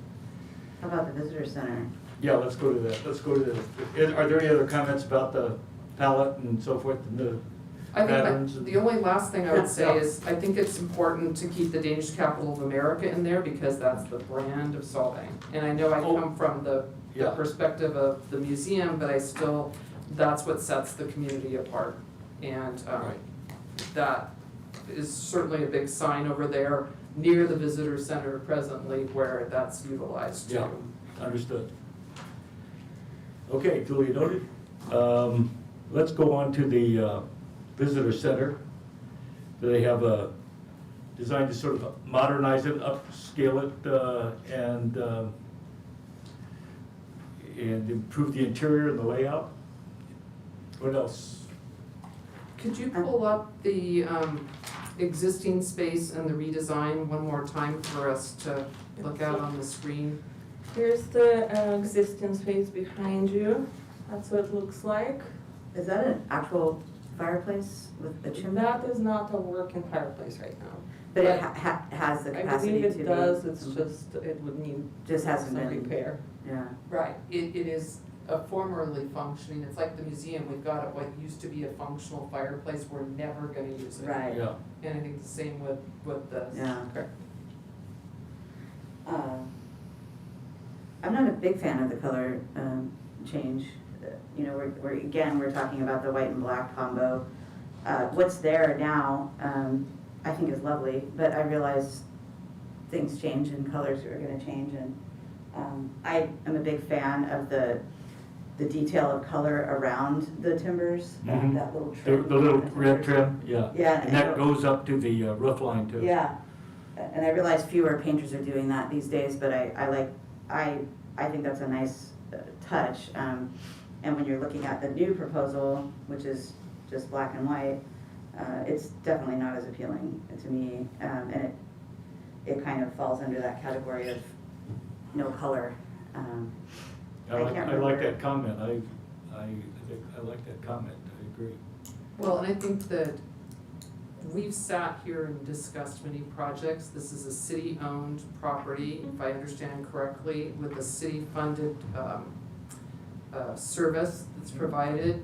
How about the visitor center? Yeah, let's go to that. Let's go to the, are there any other comments about the palette and so forth and the I patterns? think the only last thing I would say Yeah. is, I think it's important to keep the Danish capital of America in there because that's the brand of Solvang. And I know I come from the Yeah. perspective of the museum, but I still, that's what sets the community apart. And Right. that is certainly a big sign over there near the visitor center presently where that's utilized too. Yeah, understood. Okay, duly noted. Let's go on to the visitor center. They have a design to sort of modernize it, upscale it, and improve the interior and the layout. What else? Could you pull up the existing space and the redesign one more time for us to look at on the screen? Here's the existing space behind you. That's what it looks like. Is that an actual fireplace with a chimney? That is not a working fireplace right now. But it has the I capacity to believe be. it does, it's just, it would need Just hasn't some been. repair. Yeah. Right, it is a formerly functioning, it's like the museum, we've got what used to be a functional fireplace, we're never gonna use it. Right. Yeah, And I think the same with this. Yeah. I'm not a big fan of the color change. You know, we're talking about the white and black combo. What's there now, I think is lovely, but I realize things change and colors are gonna change, and I am a big fan of the detail of color around the timbers, Mhm. that little The trim. little red trim, yeah. Yeah. And that goes up to the roof line too. Yeah, and I realize fewer painters are doing that these days, but I think that's a nice touch. And when you're looking at the new proposal, which is just black and white, it's definitely not as appealing to me. And it kind of falls under that category of no color. I like remember. that comment. I like that comment. I agree. Well, and I think that we've sat here and discussed many projects. This is a city-owned property, if I understand correctly, with a city-funded service that's provided.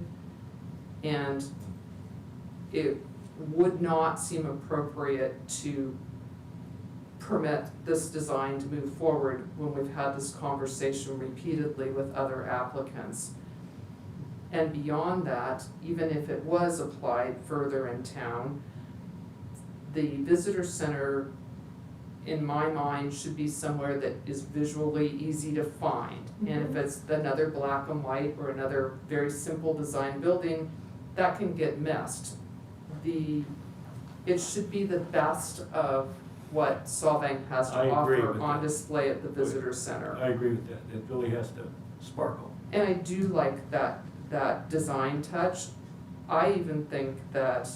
And it would not seem appropriate to permit this design to move forward when we've had this conversation repeatedly with other applicants. And beyond that, even if it was applied further in town, the visitor center, in my mind, should be somewhere that is visually easy to find. And if it's another black and white or another very simple design building, that can get missed. It should be the best of what Solvang has to I agree offer with on that. display at the visitor center. I agree with that. It really has to sparkle. And I do like that design touch. I even think that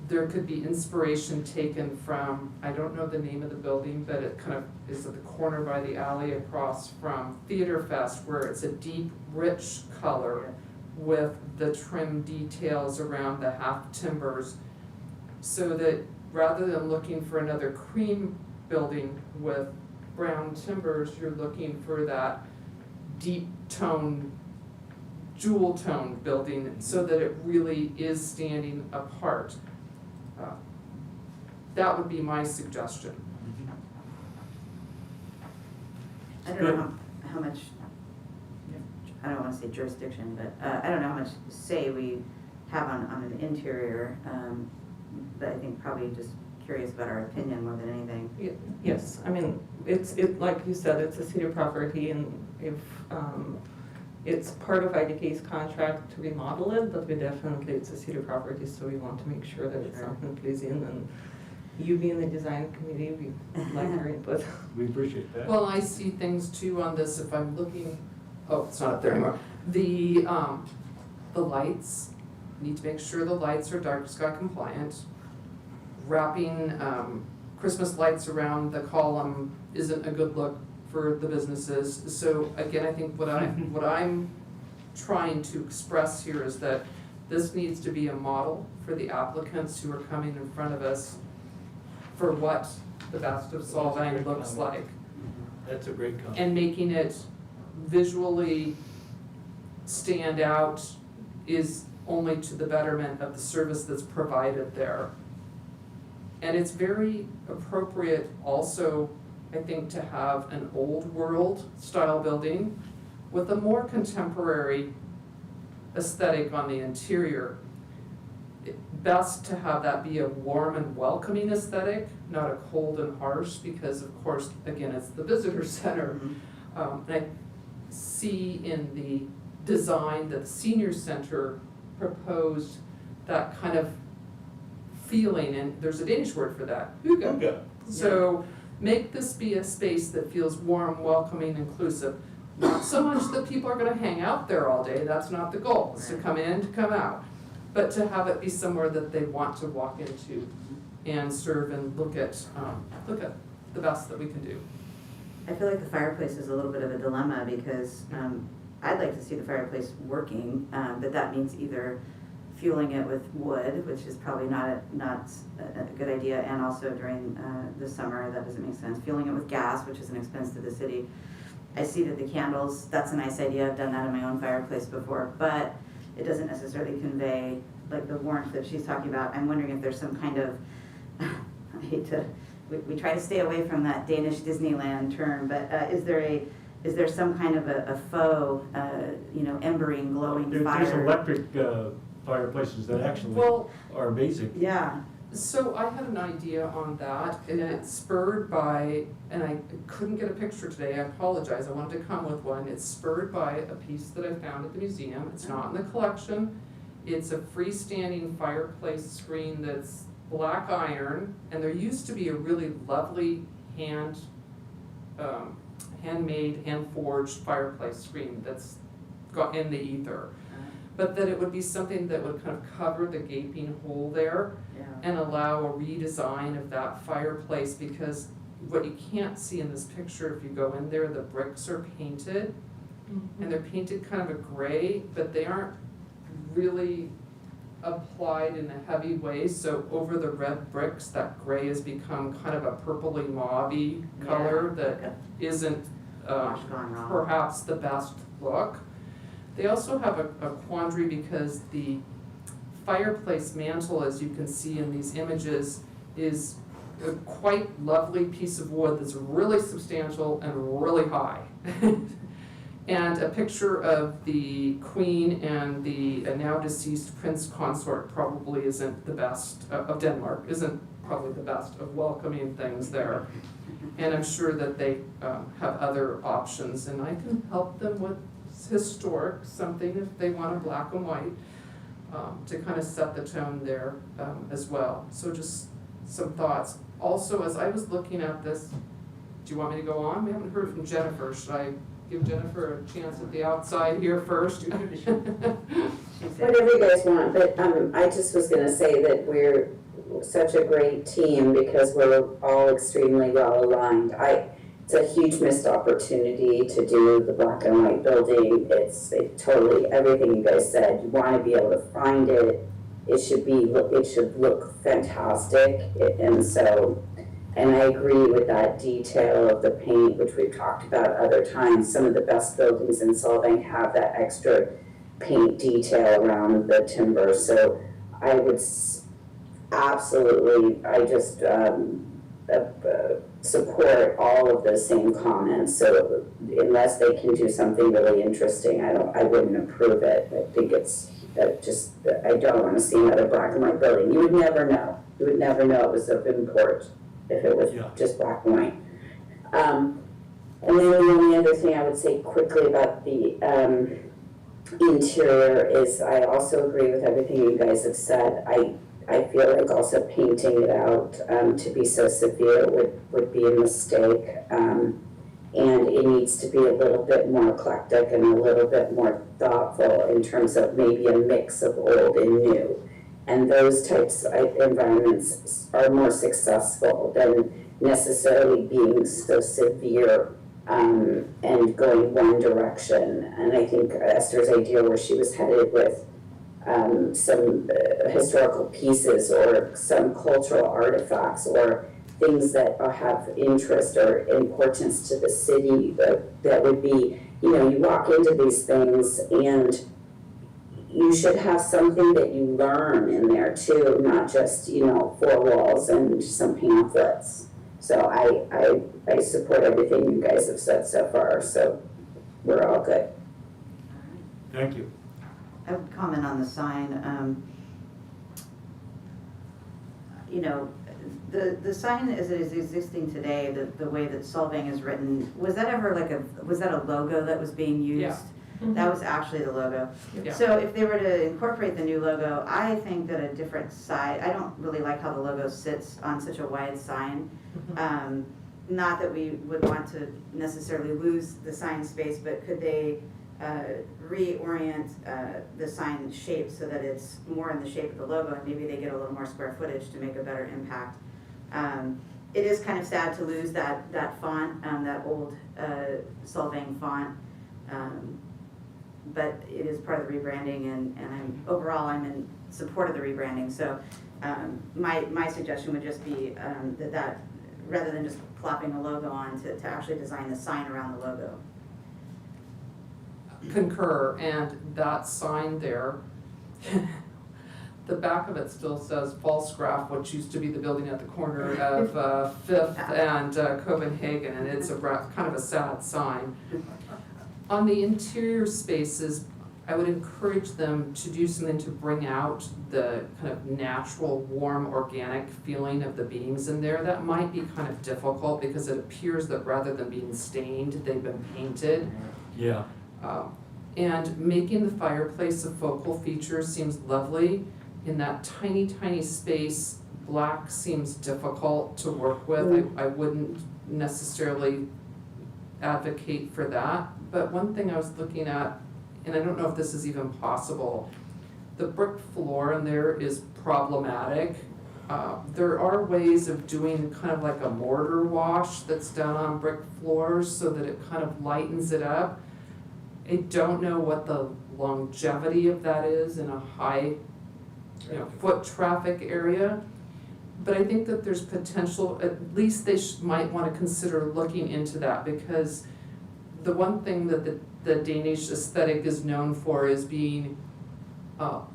there could be inspiration taken from, I don't know the name of the building, but it kind of is at the corner by the alley across from Theater Fest, where it's a deep, rich color with the trim details around the half timbers, so that rather than looking for another cream building with brown timbers, you're looking for that deep tone, jewel tone building, so that it really is standing apart. That would be my suggestion. I don't know how much, I don't wanna say jurisdiction, but I don't know how much say we have on an interior, but I think probably just curious about our opinion more than anything. Yes, I mean, it's like you said, it's a city property, and if, it's part of IDK's contract to remodel it, but it's a city property, so we want to make sure that it's Sure. something pleasing, and you being the design committee, we like your input. We appreciate that. Well, I see things too on this, if I'm looking, oh, it's not up there anymore. The lights, need to make sure the lights are dark sky compliant. Wrapping, Christmas lights around the column isn't a good look for the businesses. So again, I think what I'm trying to express here is that this needs to be a model for the applicants who are coming in front of us for what the best of Solvang looks like, That's a great comment. and making it visually stand out is only to the betterment of the service that's provided there. And it's very appropriate also, I think, to have an old world style building with a more contemporary aesthetic on the interior. Best to have that be a warm and welcoming aesthetic, not a cold and harsh, because of course, again, it's the visitor center. And I see in the design that the senior center proposed that kind of feeling, and there's a Danish word for that, hygge. So make this be a space that feels warm, welcoming, inclusive. Not so much that people are gonna hang out there all day, that's not the goal, it's to come in, to come out. But to have it be somewhere that they want to walk into and serve and look at the best that we can do. I feel like the fireplace is a little bit of a dilemma, because I'd like to see the fireplace working, but that means either fueling it with wood, which is probably not a good idea, and also during the summer, that doesn't make sense. Fueling it with gas, which is an expense to the city. I see that the candles, that's a nice idea, I've done that in my own fireplace before, but it doesn't necessarily convey like the warmth that she's talking about. I'm wondering if there's some kind of, I hate to, we try to stay away from that Danish Disneyland term, but is there is there some kind of a faux, embering, glowing There's fire? electric fireplaces that actually Well, are amazing. Yeah, so I had an idea on that, and it's spurred by, and I couldn't get a picture today, I apologize, I wanted to come with one. It's spurred by a piece that I found at the museum, it's not in the collection. It's a freestanding fireplace screen that's black iron, and there used to be a really lovely handmade, hand-forged fireplace screen that's got in the ether. But that it would be something that would kind of cover the gaping hole there yeah. and allow a redesign of that fireplace, because what you can't see in this picture, if you go in there, the bricks are painted, and they're painted kind of a gray, but they aren't really applied in a heavy way, so over the red bricks, that gray has become kind of a purpley mauvey color that isn't Wash gone wrong. perhaps the best look. They also have a quandary because the fireplace mantle, as you can see in these images, is a quite lovely piece of wood that's really substantial and really high. And a picture of the Queen and the now deceased Prince Consort probably isn't the best, of Denmark, isn't probably the best of welcoming things there. And I'm sure that they have other options, and I can help them with historic something if they want a black and white to kind of set the tone there as well. So just some thoughts. Also, as I was looking at this, do you want me to go on? We haven't heard from Jennifer. Should I give Jennifer a chance at the outside here first? Whatever you guys want, but I just was gonna say that we're such a great team because we're all extremely well aligned. It's a huge missed opportunity to do the black and white building. It's totally, everything you guys said, you wanna be able to find it. It should look fantastic, and I agree with that detail of the paint, which we've talked about other times. Some of the best buildings in Solvang have that extra paint detail around the timber. So I would absolutely, I just support all of the same comments. So unless they can do something really interesting, I wouldn't approve it. I think it's I don't want to see another black and white building. You would never know. You would never know it was of import if it was just black and white. And then the only other thing I would say quickly about the interior is I also agree with everything you guys have said. I feel like also painting it out to be so severe would be a mistake. And it needs to be a little bit more eclectic and a little bit more thoughtful in terms of maybe a mix of old and new. And those types of environments are more successful than necessarily being so severe and going one direction. And I think Esther's idea where she was headed with some historical pieces or some cultural artifacts or things that have interest or importance to the city that would be, you walk into these things and you should have something that you learn in there too, not just, four walls and some pamphlets. So I support everything you guys have said so far, so we're all good. Thank you. I would comment on the sign. The sign as it is existing today, the way that Solvang is written, was that ever was that a logo that was being used? Yeah. That was actually the logo. Yeah. So if they were to incorporate the new logo, I think that a different side, I don't really like how the logo sits on such a wide sign. Not that we would want to necessarily lose the sign space, but could they reorient the sign shape so that it's more in the shape of the logo, and maybe they get a little more square footage to make a better impact. It is kind of sad to lose that font, that old Solvang font, but it is part of the rebranding, and overall I'm in support of the rebranding. So my suggestion would just be that rather than just plopping a logo on, to actually design the sign around the logo. Concur, and that sign there, the back of it still says Falsgraf, which used to be the building at the corner of Fifth and Copenhagen, and it's kind of a sad sign. On the interior spaces, I would encourage them to do something to bring out the kind of natural, warm, organic feeling of the beams in there. That might be kind of difficult because it appears that rather than being stained, they've been painted. Yeah. And making the fireplace a focal feature seems lovely. In that tiny, tiny space, black seems difficult to work with. I wouldn't necessarily advocate for that. But one thing I was looking at, and I don't know if this is even possible, the brick floor in there is problematic. There are ways of doing kind of like a mortar wash that's done on brick floors so that it kind of lightens it up. I don't know what the longevity of that is in a high, foot traffic area. But I think that there's potential, at least they might want to consider looking into that, because the one thing that the Danish aesthetic is known for is being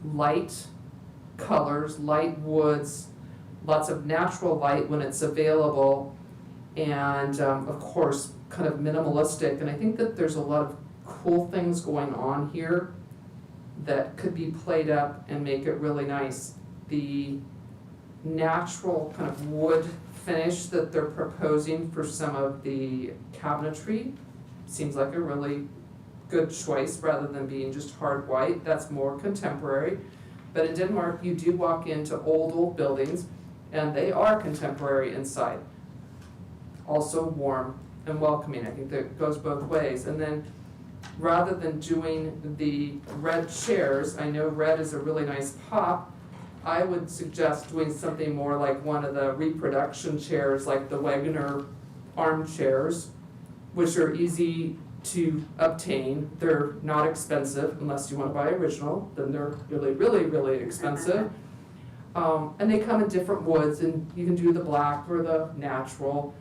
light colors, light woods, lots of natural light when it's available, and of course kind of minimalistic. And I think that there's a lot of cool things going on here that could be played up and make it really nice. The natural kind of wood finish that they're proposing for some of the cabinetry seems like a really good choice rather than being just hard white. That's more contemporary. But in Denmark, you do walk into old buildings, and they are contemporary inside. Also warm and welcoming. I think that goes both ways. And then rather than doing the red chairs, I know red is a really nice pop, I would suggest doing something more like one of the reproduction chairs, like the Wegener armchairs, which are easy to obtain. They're not expensive unless you want to buy original, then they're really, really, really expensive. And they come in different woods, and you can do the black or the natural.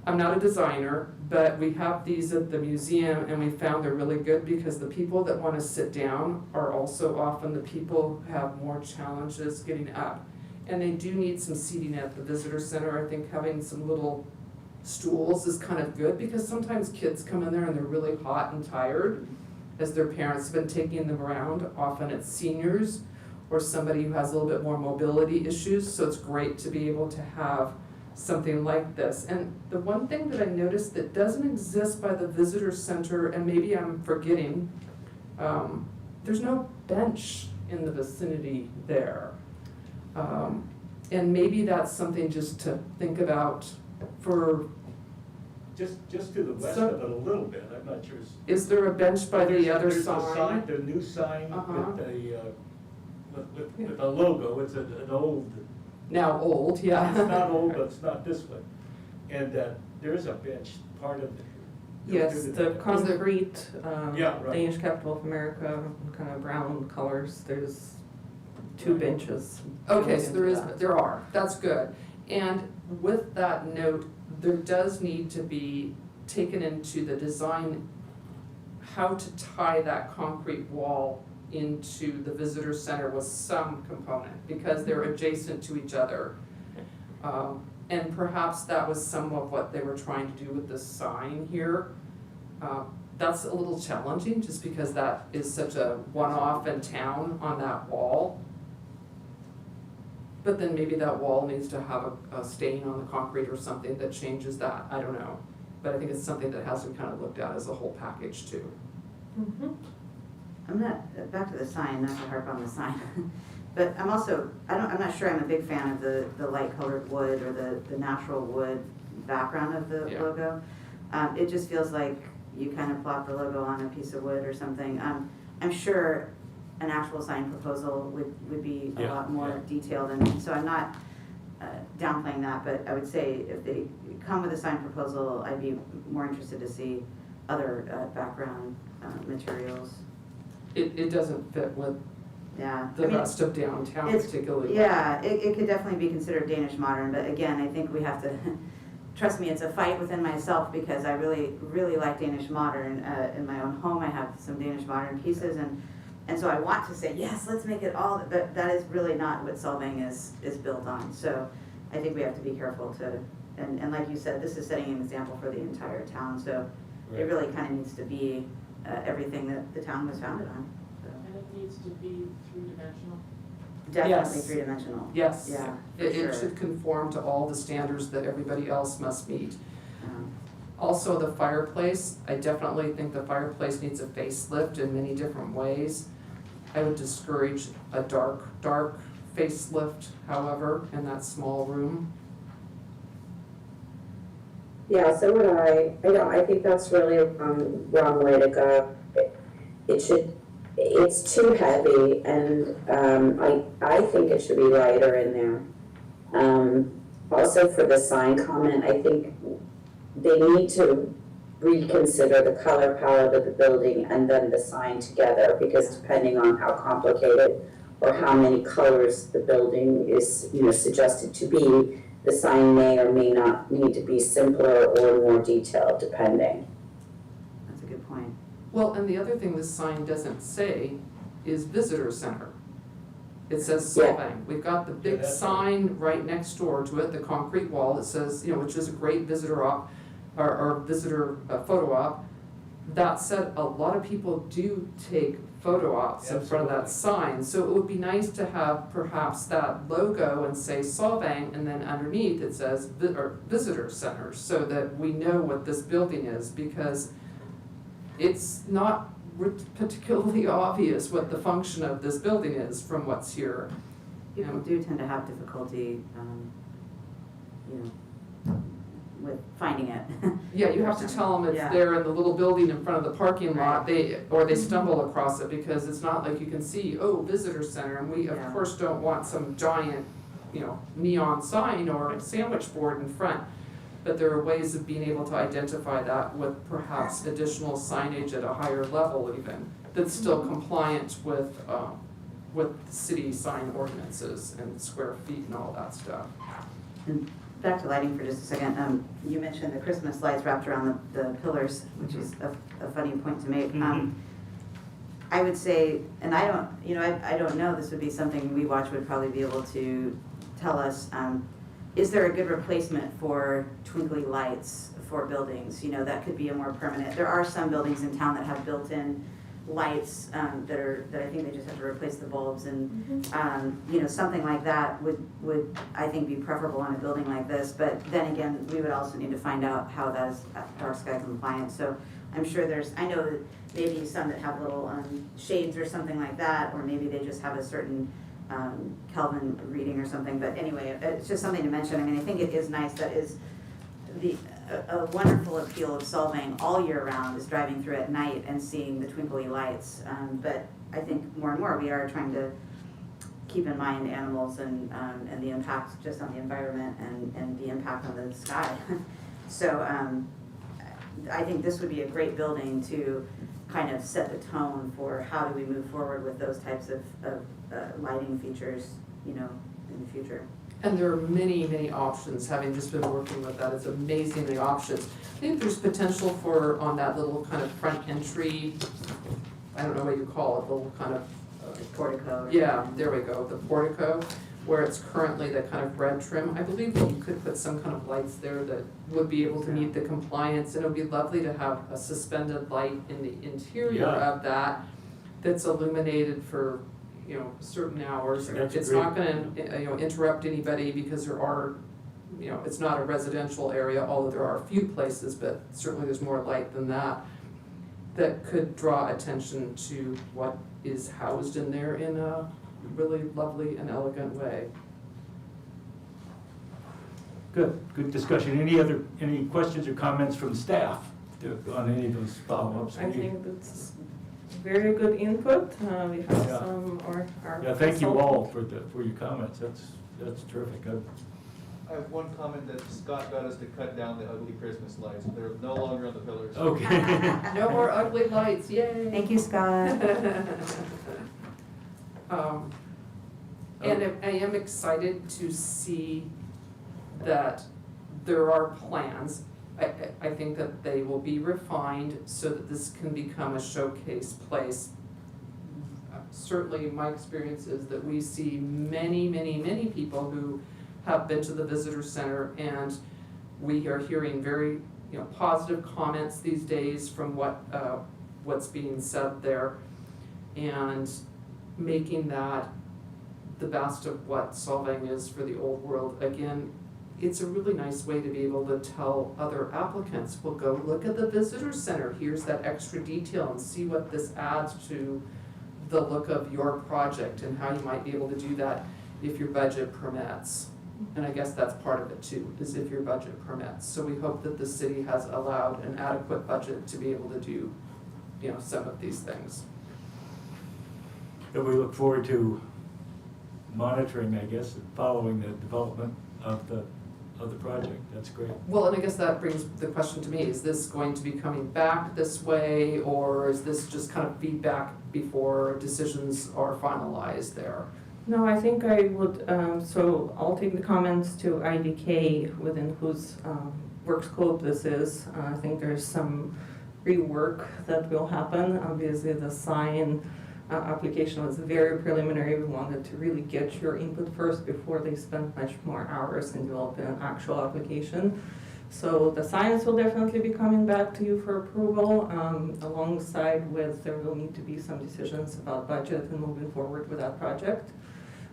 I'm not a designer, but we have these at the museum, and we found they're really good because the people that want to sit down are also often the people who have more challenges getting up. And they do need some seating at the visitor center. I think having some little stools is kind of good, because sometimes kids come in there and they're really hot and tired as their parents have been taking them around. Often it's seniors or somebody who has a little bit more mobility issues, so it's great to be able to have something like this. And the one thing that I noticed that doesn't exist by the visitor center, and maybe I'm forgetting, there's no bench in the vicinity there. And maybe that's something just to think about for. Just to the west of it a little bit, I'm not sure. Is there a bench by the other There's a sign? the new sign Uh-huh. with the logo, it's an old. Now old, yeah. It's not old, but it's not this one. And there is a bench, part of it. Yes, the concrete, Yeah, right. Danish capital of America, kind of brown colors, there's two benches. Okay, so built into that. there are, that's good. And with that note, there does need to be taken into the design how to tie that concrete wall into the visitor center with some component, because they're adjacent to each other. And perhaps that was some of what they were trying to do with this sign here. That's a little challenging, just because that is such a one-off in town on that wall. But then maybe that wall needs to have a stain on the concrete or something that changes that, I don't know. But I think it's something that has to be kind of looked at as a whole package too. Mhm. I'm not, back to the sign, not to harp on the sign, but I'm also, I'm not sure I'm a big fan of the light colored wood or the natural wood background of the Yeah. logo. It just feels like you kind of plop the logo on a piece of wood or something. I'm sure an actual sign proposal would be a Yeah, lot more yeah. detailed, and so I'm not downplaying that, but I would say if they come with a sign proposal, I'd be more interested to see other background materials. It doesn't fit with Yeah. the rest of downtown it's- particularly. Yeah, it could definitely be considered Danish modern, but again, I think we have to, trust me, it's a fight within myself, because I really, really like Danish modern. In my own home, I have some Danish modern pieces, and And so I want to say, yes, let's make it all, but that is really not what Solvang is built on. So I think we have to be careful to, and like you said, this is setting an example for the entire town, so it really kind of needs to be everything that the town was founded on. So And it needs to be three-dimensional. definitely Yes. three-dimensional. Yes. Yeah, for It sure. should conform to all the standards that everybody else must meet. Um, Also, the fireplace, I definitely think the fireplace needs a facelift in many different ways. I would discourage a dark facelift, however, in that small room. Yeah, so would I. I think that's really a wrong way to go. It's too heavy, and I think it should be lighter in there. Also for the sign comment, I think they need to reconsider the color palette of the building and then the sign together, because depending on how complicated or how many colors the building is, suggested to be, the sign may or may not need to be simpler or more detailed, depending. That's a good point. Well, and the other thing this sign doesn't say is visitor center. It says Yeah. Solvang. We've got the big that's sign right next door to it, the concrete wall that says, which is a great visitor op, or visitor photo op. That said, a lot of people do take photo ops in front of that sign, so it would be nice to have perhaps that logo and say Solvang, and then underneath it says visitor center, so that we know what this building is, because it's not particularly obvious what the function of this building is from what's here. People do tend to have difficulty, with finding it. Yeah, you have to tell them it's Yeah. there in the little building in front of the parking lot, or they stumble across it, because it's not like you can see, visitor center, and we of Yeah. course don't want some giant, neon sign or sandwich board in front. But there are ways of being able to identify that with perhaps additional signage at a higher level even, that's still compliant with city sign ordinances and square feet and all that stuff. And back to lighting for just a second, you mentioned the Christmas lights wrapped around the pillars, which is a funny point to make. I would say, and I don't know, this would be something We Watch would probably be able to tell us, is there a good replacement for twinkly lights for buildings? That could be a more permanent, there are some buildings in town that have built-in lights, that I think they just have to replace the bulbs, and, something like that would, I think, be preferable on a building like this, but then again, we would also need to find out how that is dark sky compliant, so I'm sure I know that maybe some that have little, shades or something like that, or maybe they just have a certain, Kelvin reading or something, but anyway, it's just something to mention. I mean, I think it is nice, that is a wonderful appeal of Solvang all year round, is driving through at night and seeing the twinkly lights, but I think more and more we are trying to keep in mind animals and the impact just on the environment and the impact on the sky. So I think this would be a great building to kind of set the tone for how do we move forward with those types of lighting features, in the future. And there are many, many options, having just been working with that, it's amazing the options. I think there's potential for, on that little kind of front entry, I don't know what you call it, little kind of, Portico. or yeah, something. there we go, the portico, where it's currently the kind of red trim. I believe that you could put some kind of lights there that would be able to meet the compliance, and it would be lovely to have a suspended light in the interior Yeah. of that that's illuminated for, certain hours. That's It's great. not gonna, interrupt anybody, because there are, it's not a residential area, although there are a few places, but certainly there's more light than that, that could draw attention to what is housed in there in a really lovely and elegant way. Good discussion. Any questions or comments from staff on any of those follow-ups? I think that's very good input. We have Yeah. some, our Yeah, thank you consultant. all for your comments. That's terrific. I have one comment that Scott got us to cut down the ugly Christmas lights. They're no longer on the pillars. Okay. No more ugly lights, yay! Thank you, Scott. And I am excited to see that there are plans. I think that they will be refined so that this can become a showcase place certainly my experience is that we see many, many, many people who have been to the visitor center, and we are hearing very, positive comments these days from what's being said there, and making that the best of what Solvang is for the old world. Again, it's a really nice way to be able to tell other applicants, well, go look at the visitor center, here's that extra detail, and see what this adds to the look of your project, and how you might be able to do that if your budget permits. And I guess that's part of it too, is if your budget permits. So we hope that the city has allowed an adequate budget to be able to do, some of these things. And we look forward to monitoring, I guess, and following the development of the project. That's great. Well, and I guess that brings the question to me, is this going to be coming back this way, or is this just kind of feedback before decisions are finalized there? No, I think I would, so I'll take the comments to IDK within whose work scope this is. I think there's some rework that will happen. Obviously, the sign application was very preliminary. We wanted to really get your input first before they spend much more hours in developing an actual application. So the signs will definitely be coming back to you for approval, alongside with there will need to be some decisions about budget and moving forward with that project.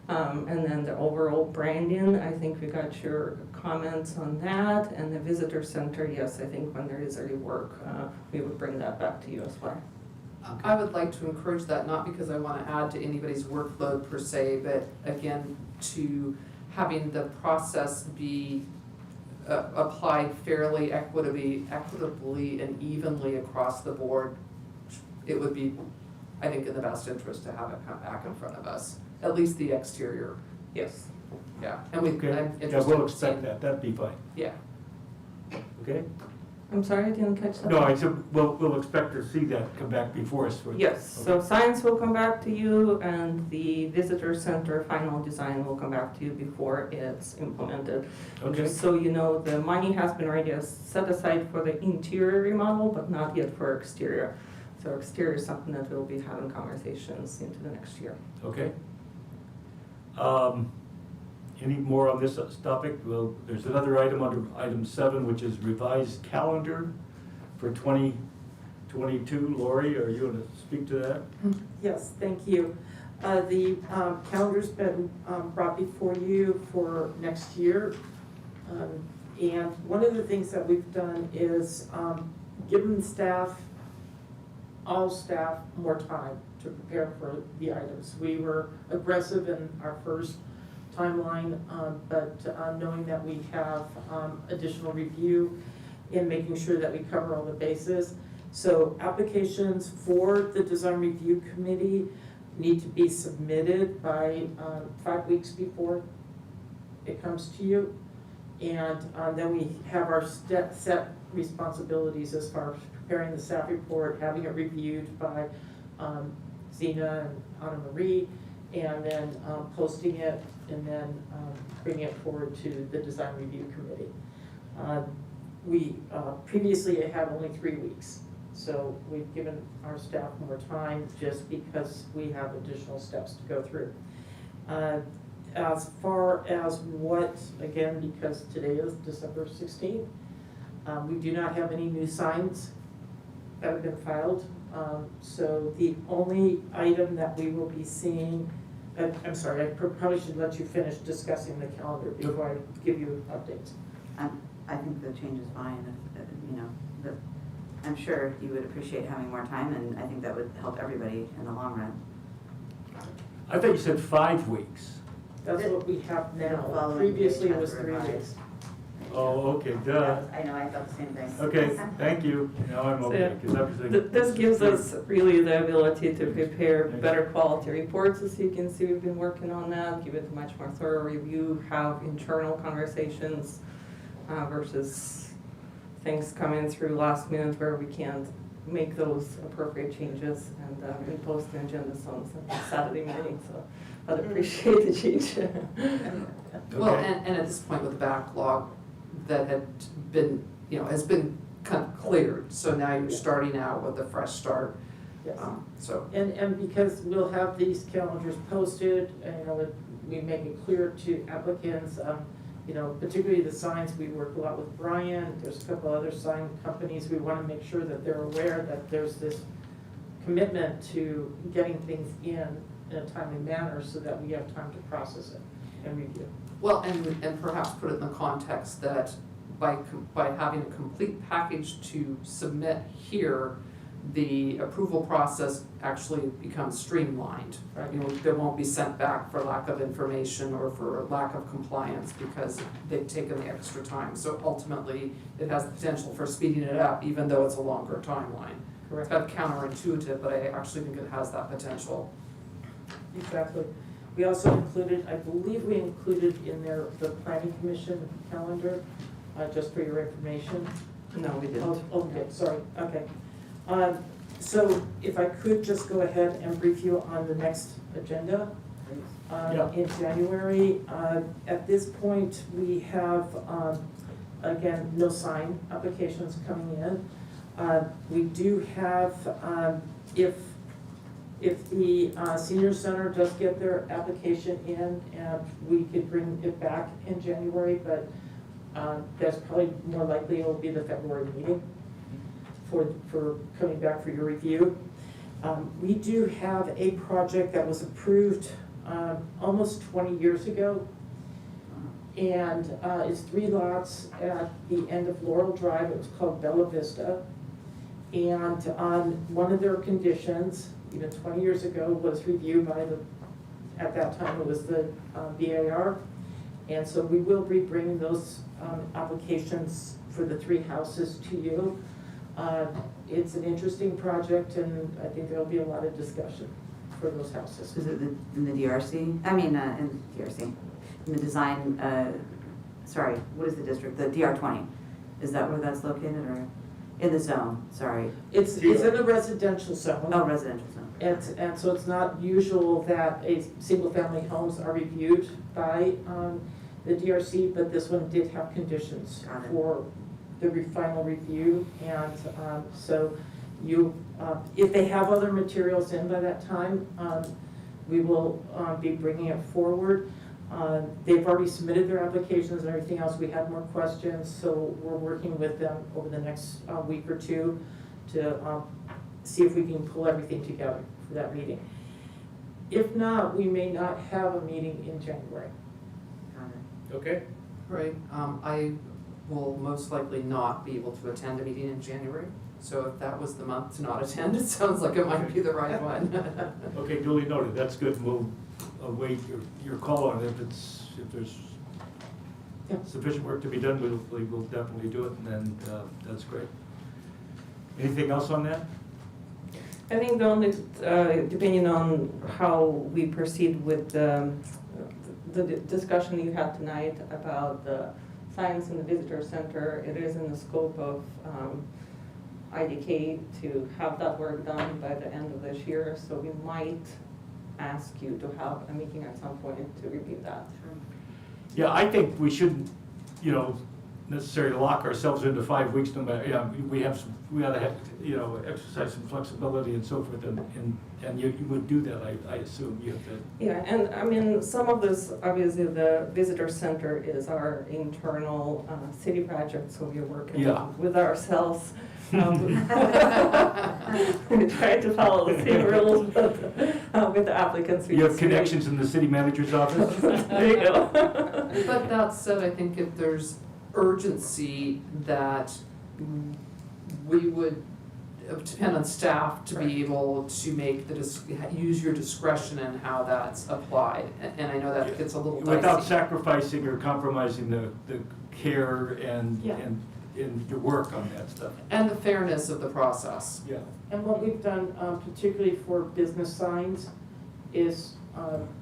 And then the overall branding, I think we got your comments on that. And the visitor center, yes, I think when there is early work, we would bring that back to you as well. I would like to encourage that, not because I want to add to anybody's workload per se, but again, to having the process be applied fairly equitably and evenly across the board. It would be, I think, in the best interest to have it come back in front of us, at least the exterior. Yes. Yeah, and we, Okay. I'm Yeah, interested we'll in expect seeing- that. That'd be fine. Yeah. Okay? I'm sorry, I didn't catch that. No, I said, we'll expect to see that come back before us. Yes, so signs will come back to you, and the visitor center final design will come back to you before it's implemented. Okay. Just so you know, the money has been already set aside for the interior remodel, but not yet for exterior. So exterior is something that we'll be having conversations into the next year. Okay. Any more on this topic? Well, there's another item under item 7, which is revised calendar for 2022. Lori, are you going to speak to that? Yes, thank you. The calendar's been brought before you for next year. And one of the things that we've done is given staff, all staff, more time to prepare for the items. We were aggressive in our first timeline, but knowing that we have additional review in making sure that we cover all the bases. So applications for the design review committee need to be submitted by 5 weeks before it comes to you. And then we have our set responsibilities as far as preparing the staff report, having it reviewed by Zena and Anna Marie, and then posting it, and then bringing it forward to the design review committee. We previously had only 3 weeks, so we've given our staff more time just because we have additional steps to go through. As far as what, again, because today is December 16th, we do not have any new signs that have been filed. So the only item that we will be seeing, I'm sorry, I probably should let you finish discussing the calendar before I give you updates. I think the change is fine, I'm sure you would appreciate having more time, and I think that would help everybody in the long run. I thought you said 5 weeks. That's what we have The now. following Previously page it has was the 3 revised. weeks. Oh, okay, duh. I know, I felt the same thing. Okay, thank you. Now I'm So, okay, because everything. This gives us really the ability to prepare better quality reports. As you can see, we've been working on that, give it a much more thorough review, have internal conversations versus things coming through last minute where we can't make those appropriate changes, and we post the agendas on Saturday morning, so I'd appreciate the change. Well, Okay. and at this point with the backlog that had been, has been kind of cleared, so now you're starting out with a fresh start. Yes. So, And because we'll have these calendars posted, and, you know, we make it clear to applicants, you know, particularly the signs, we work a lot with Brian, there's a couple other sign companies, we wanna make sure that they're aware that there's this commitment to getting things in a timely manner so that we have time to process it and review. well, and perhaps put it in the context that by having a complete package to submit here, the approval process actually becomes streamlined. Right. You know, they won't be sent back for lack of information or for lack of compliance because they've taken the extra time. So ultimately, it has the potential for speeding it up, even though it's a longer timeline. It's Correct. kind of counterintuitive, but I actually think it has that potential. Exactly. We also included, I believe we included in there the planning commission calendar, just for your information. No, we didn't. Oh, okay, sorry, okay. So if I could just go ahead and brief you on the next agenda. Yeah. In January, at this point, we have, again, no sign applications coming in. We do have, if the senior center does get their application in, and we could bring it back in January, but that's probably more likely it'll be the February meeting for coming back for your review. We do have a project that was approved almost 20 years ago, and it's 3 lots at the end of Laurel Drive. It was called Bella Vista. And one of their conditions, even 20 years ago, was reviewed by at that time it was the BAR. And so we will be bringing those applications for the 3 houses to you. It's an interesting project, and I think there'll be a lot of discussion for those houses. Is it in the DRC? I mean, in DRC, in the design, sorry, what is the district? The DR20. Is that where that's located, or in the zone? Sorry. It's in a residential zone. Oh, residential zone. And so it's not usual that single-family homes are reviewed by the DRC, but this one did have conditions Got it. for the final review. And so if they have other materials in by that time, we will be bringing it forward. They've already submitted their applications and everything else. We have more questions, so we're working with them over the next week or two to see if we can pull everything together for that meeting. If not, we may not have a meeting in January. Got it. Okay? Right, I will most likely not be able to attend a meeting in January, so if that was the month to not attend, it sounds like it might be the right one. Okay, duly noted, that's good, we'll await your call on it. If there's Yeah. sufficient work to be done, we'll definitely do it, and then, that's great. Anything else on that? I think the only, depending on how we proceed with the discussion you had tonight about the signs in the visitor center, it is in the scope of IDK to have that work done by the end of this year, so we might ask you to have a meeting at some point to review that. Yeah, I think we shouldn't, necessarily lock ourselves into 5 weeks, no matter, we gotta have, exercise some flexibility and so forth, and you would do that, I assume, you have to. Yeah, and I mean, some of this, obviously, the visitor center is our internal city project, so we're working Yeah. with ourselves. We try to follow the same rules, but with the applicants. we You have just really- connections in the city manager's office? There you go. But that said, I think if there's urgency that we would depend on staff to be able to make use your discretion in how that's applied, and I know that gets a little dicey. Without sacrificing or compromising the care and Yeah. your work on that stuff. And the fairness of the process. Yeah. And what we've done, particularly for business signs, is,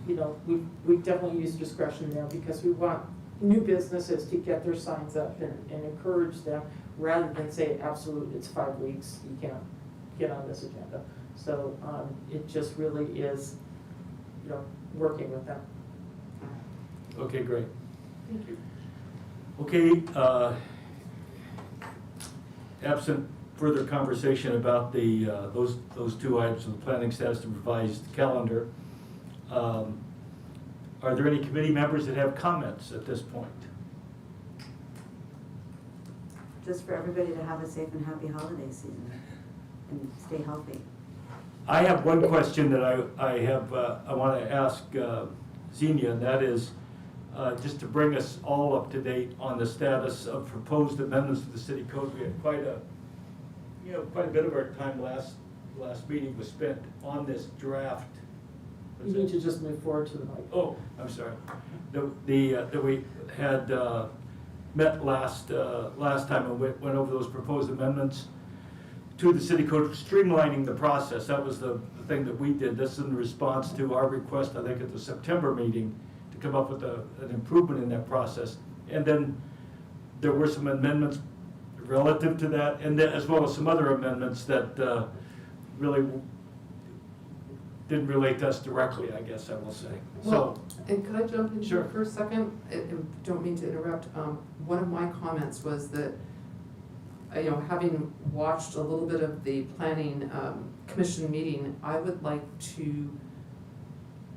we definitely use discretion there because we want new businesses to get their signs up and encourage them, rather than say, absolutely, it's 5 weeks, you can't get on this agenda. So it just really is, working with them. Okay, great. Thank you. Okay, absent further conversation about the, those two items of the planning status and revised calendar. Are there any committee members that have comments at this point? Just for everybody to have a safe and happy holiday season and stay healthy. I have one question that I want to ask Xenia, and that is just to bring us all up to date on the status of proposed amendments to the city code. We had quite a bit of our time last meeting was spent on this draft. You need to just move forward to the mic. Oh, I'm sorry. That we had met last time and went over those proposed amendments to the city code, streamlining the process. That was the thing that we did. This is in response to our request, I think, at the September meeting to come up with an improvement in that process. And then there were some amendments relative to that, and then, as well as some other amendments that really didn't relate to us directly, I guess I will say. Well, and could I jump in Sure. here for a second? I don't mean to interrupt. One of my comments was that, having watched a little bit of the planning commission meeting, I would like to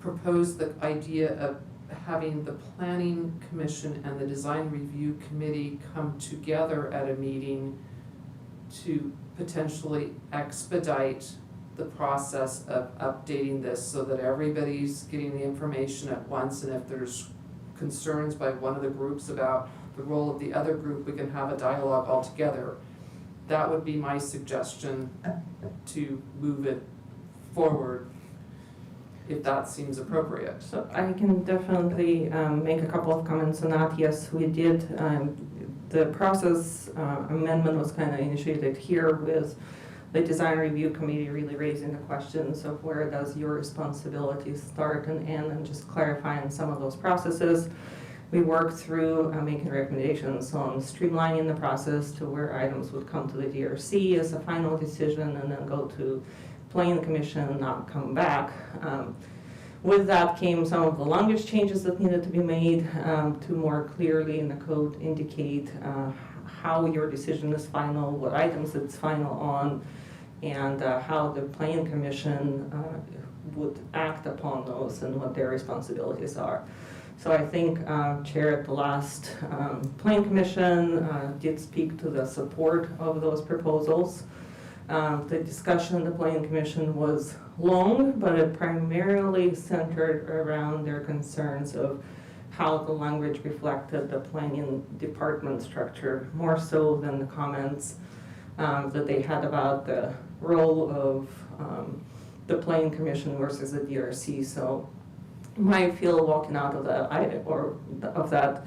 propose the idea of having the planning commission and the design review committee come together at a meeting to potentially expedite the process of updating this so that everybody's getting the information at once, and if there's concerns by one of the groups about the role of the other group, we can have a dialogue all together. That would be my suggestion to move it forward, if that seems appropriate. So I can definitely make a couple of comments on that. Yes, we did. The process amendment was kind of initiated here with the design review committee really raising the questions of where does your responsibilities start and end, and just clarifying some of those processes. We worked through making recommendations on streamlining the process to where items would come to the DRC as a final decision and then go to planning commission and not come back. With that came some of the language changes that needed to be made to more clearly in the code indicate how your decision is final, what items it's final on, and how the planning commission would act upon those and what their responsibilities are. So I think Chair at the last planning commission did speak to the support of those proposals. The discussion in the planning commission was long, but it primarily centered around their concerns of how the language reflected the planning department structure, more so than the comments that they had about the role of the planning commission versus the DRC. So my feel walking out of that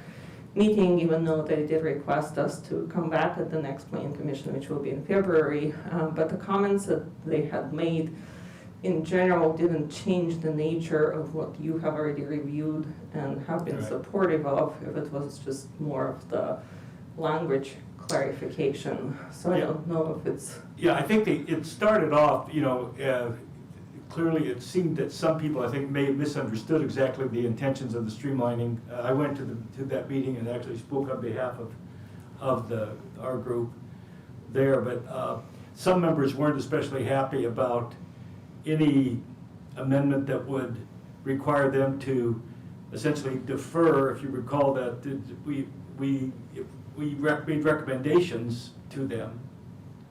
meeting, even though they did request us to come back at the next planning commission, which will be in February, but the comments that they had made in general didn't change the nature of what you have already reviewed and have been supportive of, if it was just more of the language clarification. So I don't know if it's... Yeah, I think it started off, clearly it seemed that some people, I think, may have misunderstood exactly the intentions of the streamlining. I went to that meeting and actually spoke on behalf of our group there, but some members weren't especially happy about any amendment that would require them to essentially defer. If you recall that we made recommendations to them,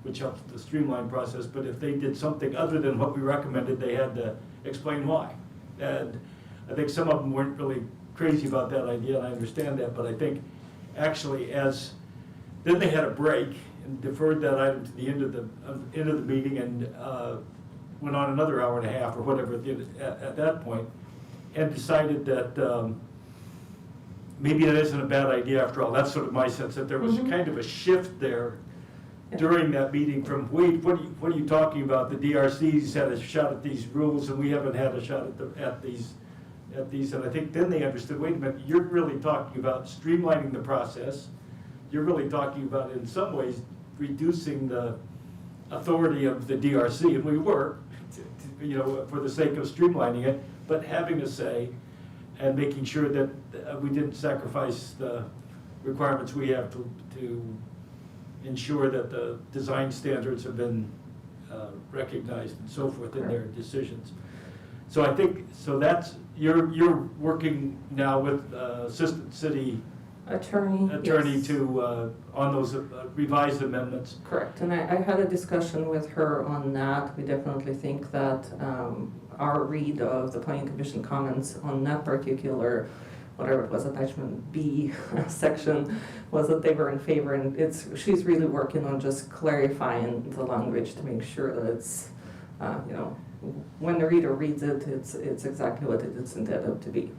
which helps the streamline process, but if they did something other than what we recommended, they had to explain why. And I think some of them weren't really crazy about that idea, and I understand that, but I think actually then they had a break and deferred that item to the end of the meeting and went on another hour and a half or whatever at that point, and decided that maybe that isn't a bad idea after all. That's sort of my sense, that there was kind of a shift there during that meeting from, wait, what are you talking about? The DRC's had a shot at these rules and we haven't had a shot at these. And I think then they understood, wait a minute, you're really talking about streamlining the process. You're really talking about, in some ways, reducing the authority of the DRC, and we were, for the sake of streamlining it, but having a say and making sure that we didn't sacrifice the requirements we have to ensure that the design standards have been recognized and so forth in their decisions. So I think, so that's, you're working now with Assistant City Attorney. yes. to, on those revised amendments. Correct, and I had a discussion with her on that. We definitely think that our read of the planning commission comments on that particular, whatever it was, attachment B section, was that they were in favor, and she's really working on just clarifying the language to make sure that it's, you know, when the reader reads it, it's exactly what it's intended to be.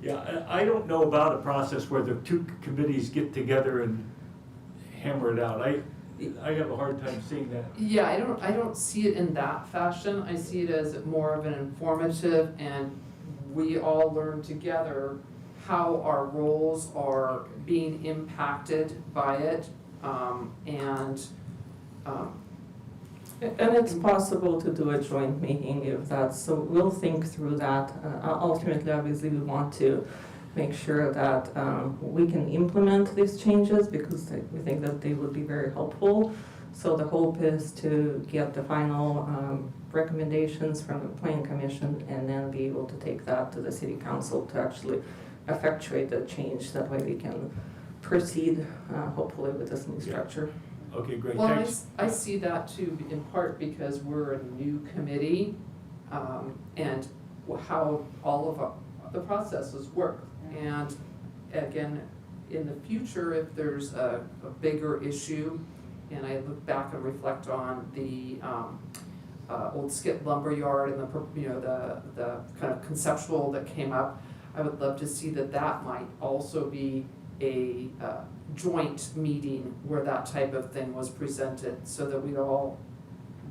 Yeah, I don't know about a process where the two committees get together and hammer it out. I have a hard time seeing that. Yeah, I don't see it in that fashion. I see it as more of an informative, and we all learn together how our roles are being impacted by it, And it's possible to do a joint meeting if that's, so we'll think through that. Ultimately, obviously, we want to make sure that we can implement these changes because we think that they would be very helpful. So the hope is to get the final recommendations from the planning commission and then be able to take that to the city council to actually effectuate the change. That way we can proceed hopefully with this new structure. Okay, great, Well, thanks. I see that too, in part because we're a new committee, and how all of the processes work. And again, in the future, if there's a bigger issue, and I look back and reflect on the old Skip lumberyard and the kind of conceptual that came up, I would love to see that might also be a joint meeting where that type of thing was presented, so that we'd all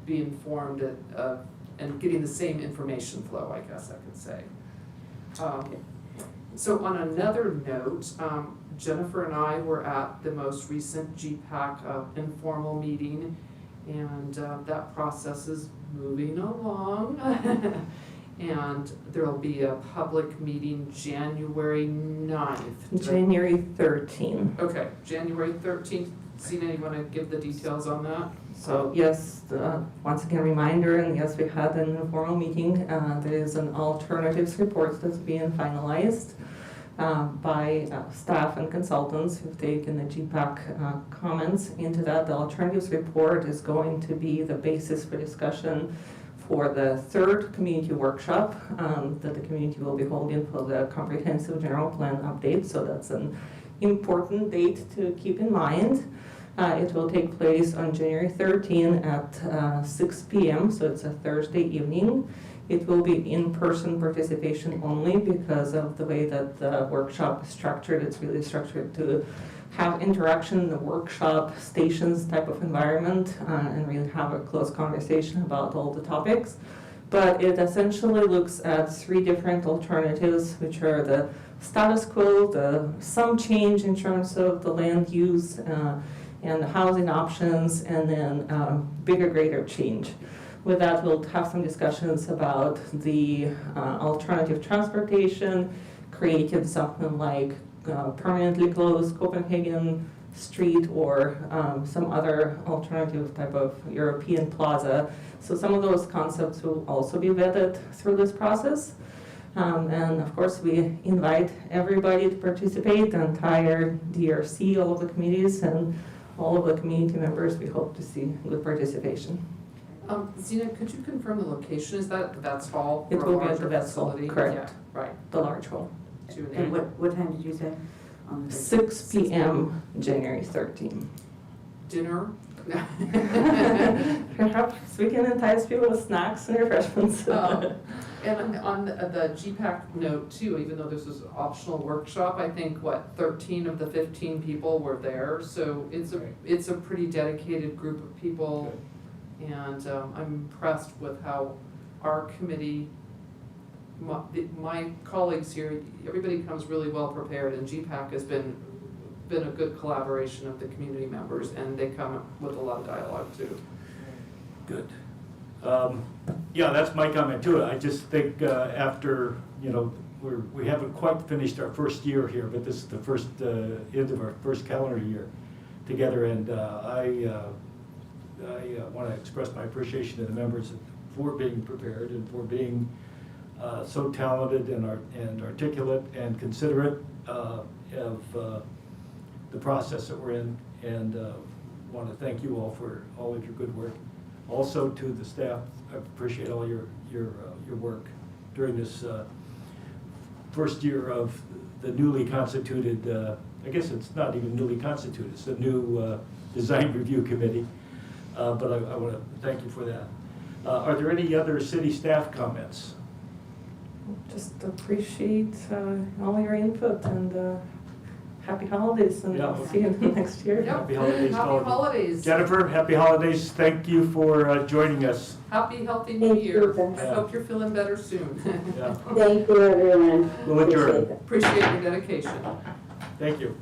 be informed and getting the same information flow, I guess I could say. So on another note, Jennifer and I were at the most recent GPAC informal meeting, and that process is moving along. And there'll be a public meeting January 9th. January 13th. Okay, January 13th. Seen anyone to give the details on that? So yes, once again, reminder, and yes, we had an informal meeting. There is an alternatives report that's being finalized by staff and consultants who've taken the GPAC comments into that. The alternatives report is going to be the basis for discussion for the third community workshop that the community will be holding for the comprehensive general plan update. So that's an important date to keep in mind. It will take place on January 13 at 6 p.m. So it's a Thursday evening. It will be in-person participation only because of the way that the workshop is structured. It's really structured to have interaction in the workshop stations type of environment and really have a close conversation about all the topics. But it essentially looks at 3 different alternatives, which are the status quo, some change in terms of the land use and the housing options, and then bigger, greater change. With that, we'll have some discussions about the alternative transportation, creating something like permanently closed Copenhagen Street or some other alternative type of European plaza. So some of those concepts will also be vetted through this process. And of course, we invite everybody to participate, the entire DRC, all of the committees, and all of the community members. We hope to see good participation. Zena, could you confirm the location? Is that the Vets Hall? It or a will be at larger the Vets Hall, facility? correct. Yeah, right. The large hall. And what time did you say? On the 6 p.m. January 13. Dinner? Perhaps we can entice people with snacks and refreshments. And on the GPAC note too, even though this was an optional workshop, I think 13 of the 15 people were there. So it's a pretty dedicated group of people. And I'm impressed with how our committee, my colleagues here, everybody comes really well prepared, and GPAC has been a good collaboration of the community members, and they come with a lot of dialogue too. Good. Yeah, that's my comment too. I just think after, we haven't quite finished our first year here, but this is the first end of our first calendar year. together, and I want to express my appreciation to the members for being prepared and for being so talented and articulate and considerate of the process that we're in, and want to thank you all for all of your good work. Also to the staff, I appreciate all your work during this first year of the newly constituted, I guess it's not even newly constituted, it's a new design review committee, but I want to thank you for that. Are there any other city staff comments? Just appreciate all your input, and happy holidays, and Yeah. I'll see you next year. Yep. Happy holidays to all Happy of you. holidays. Jennifer, happy holidays. Thank you for joining us. Happy, healthy new Thank you, year. Beth. I hope you're feeling better soon. Yeah. Thank you, everyone. We'll adjourn. Appreciate it. Appreciate your dedication. Thank you.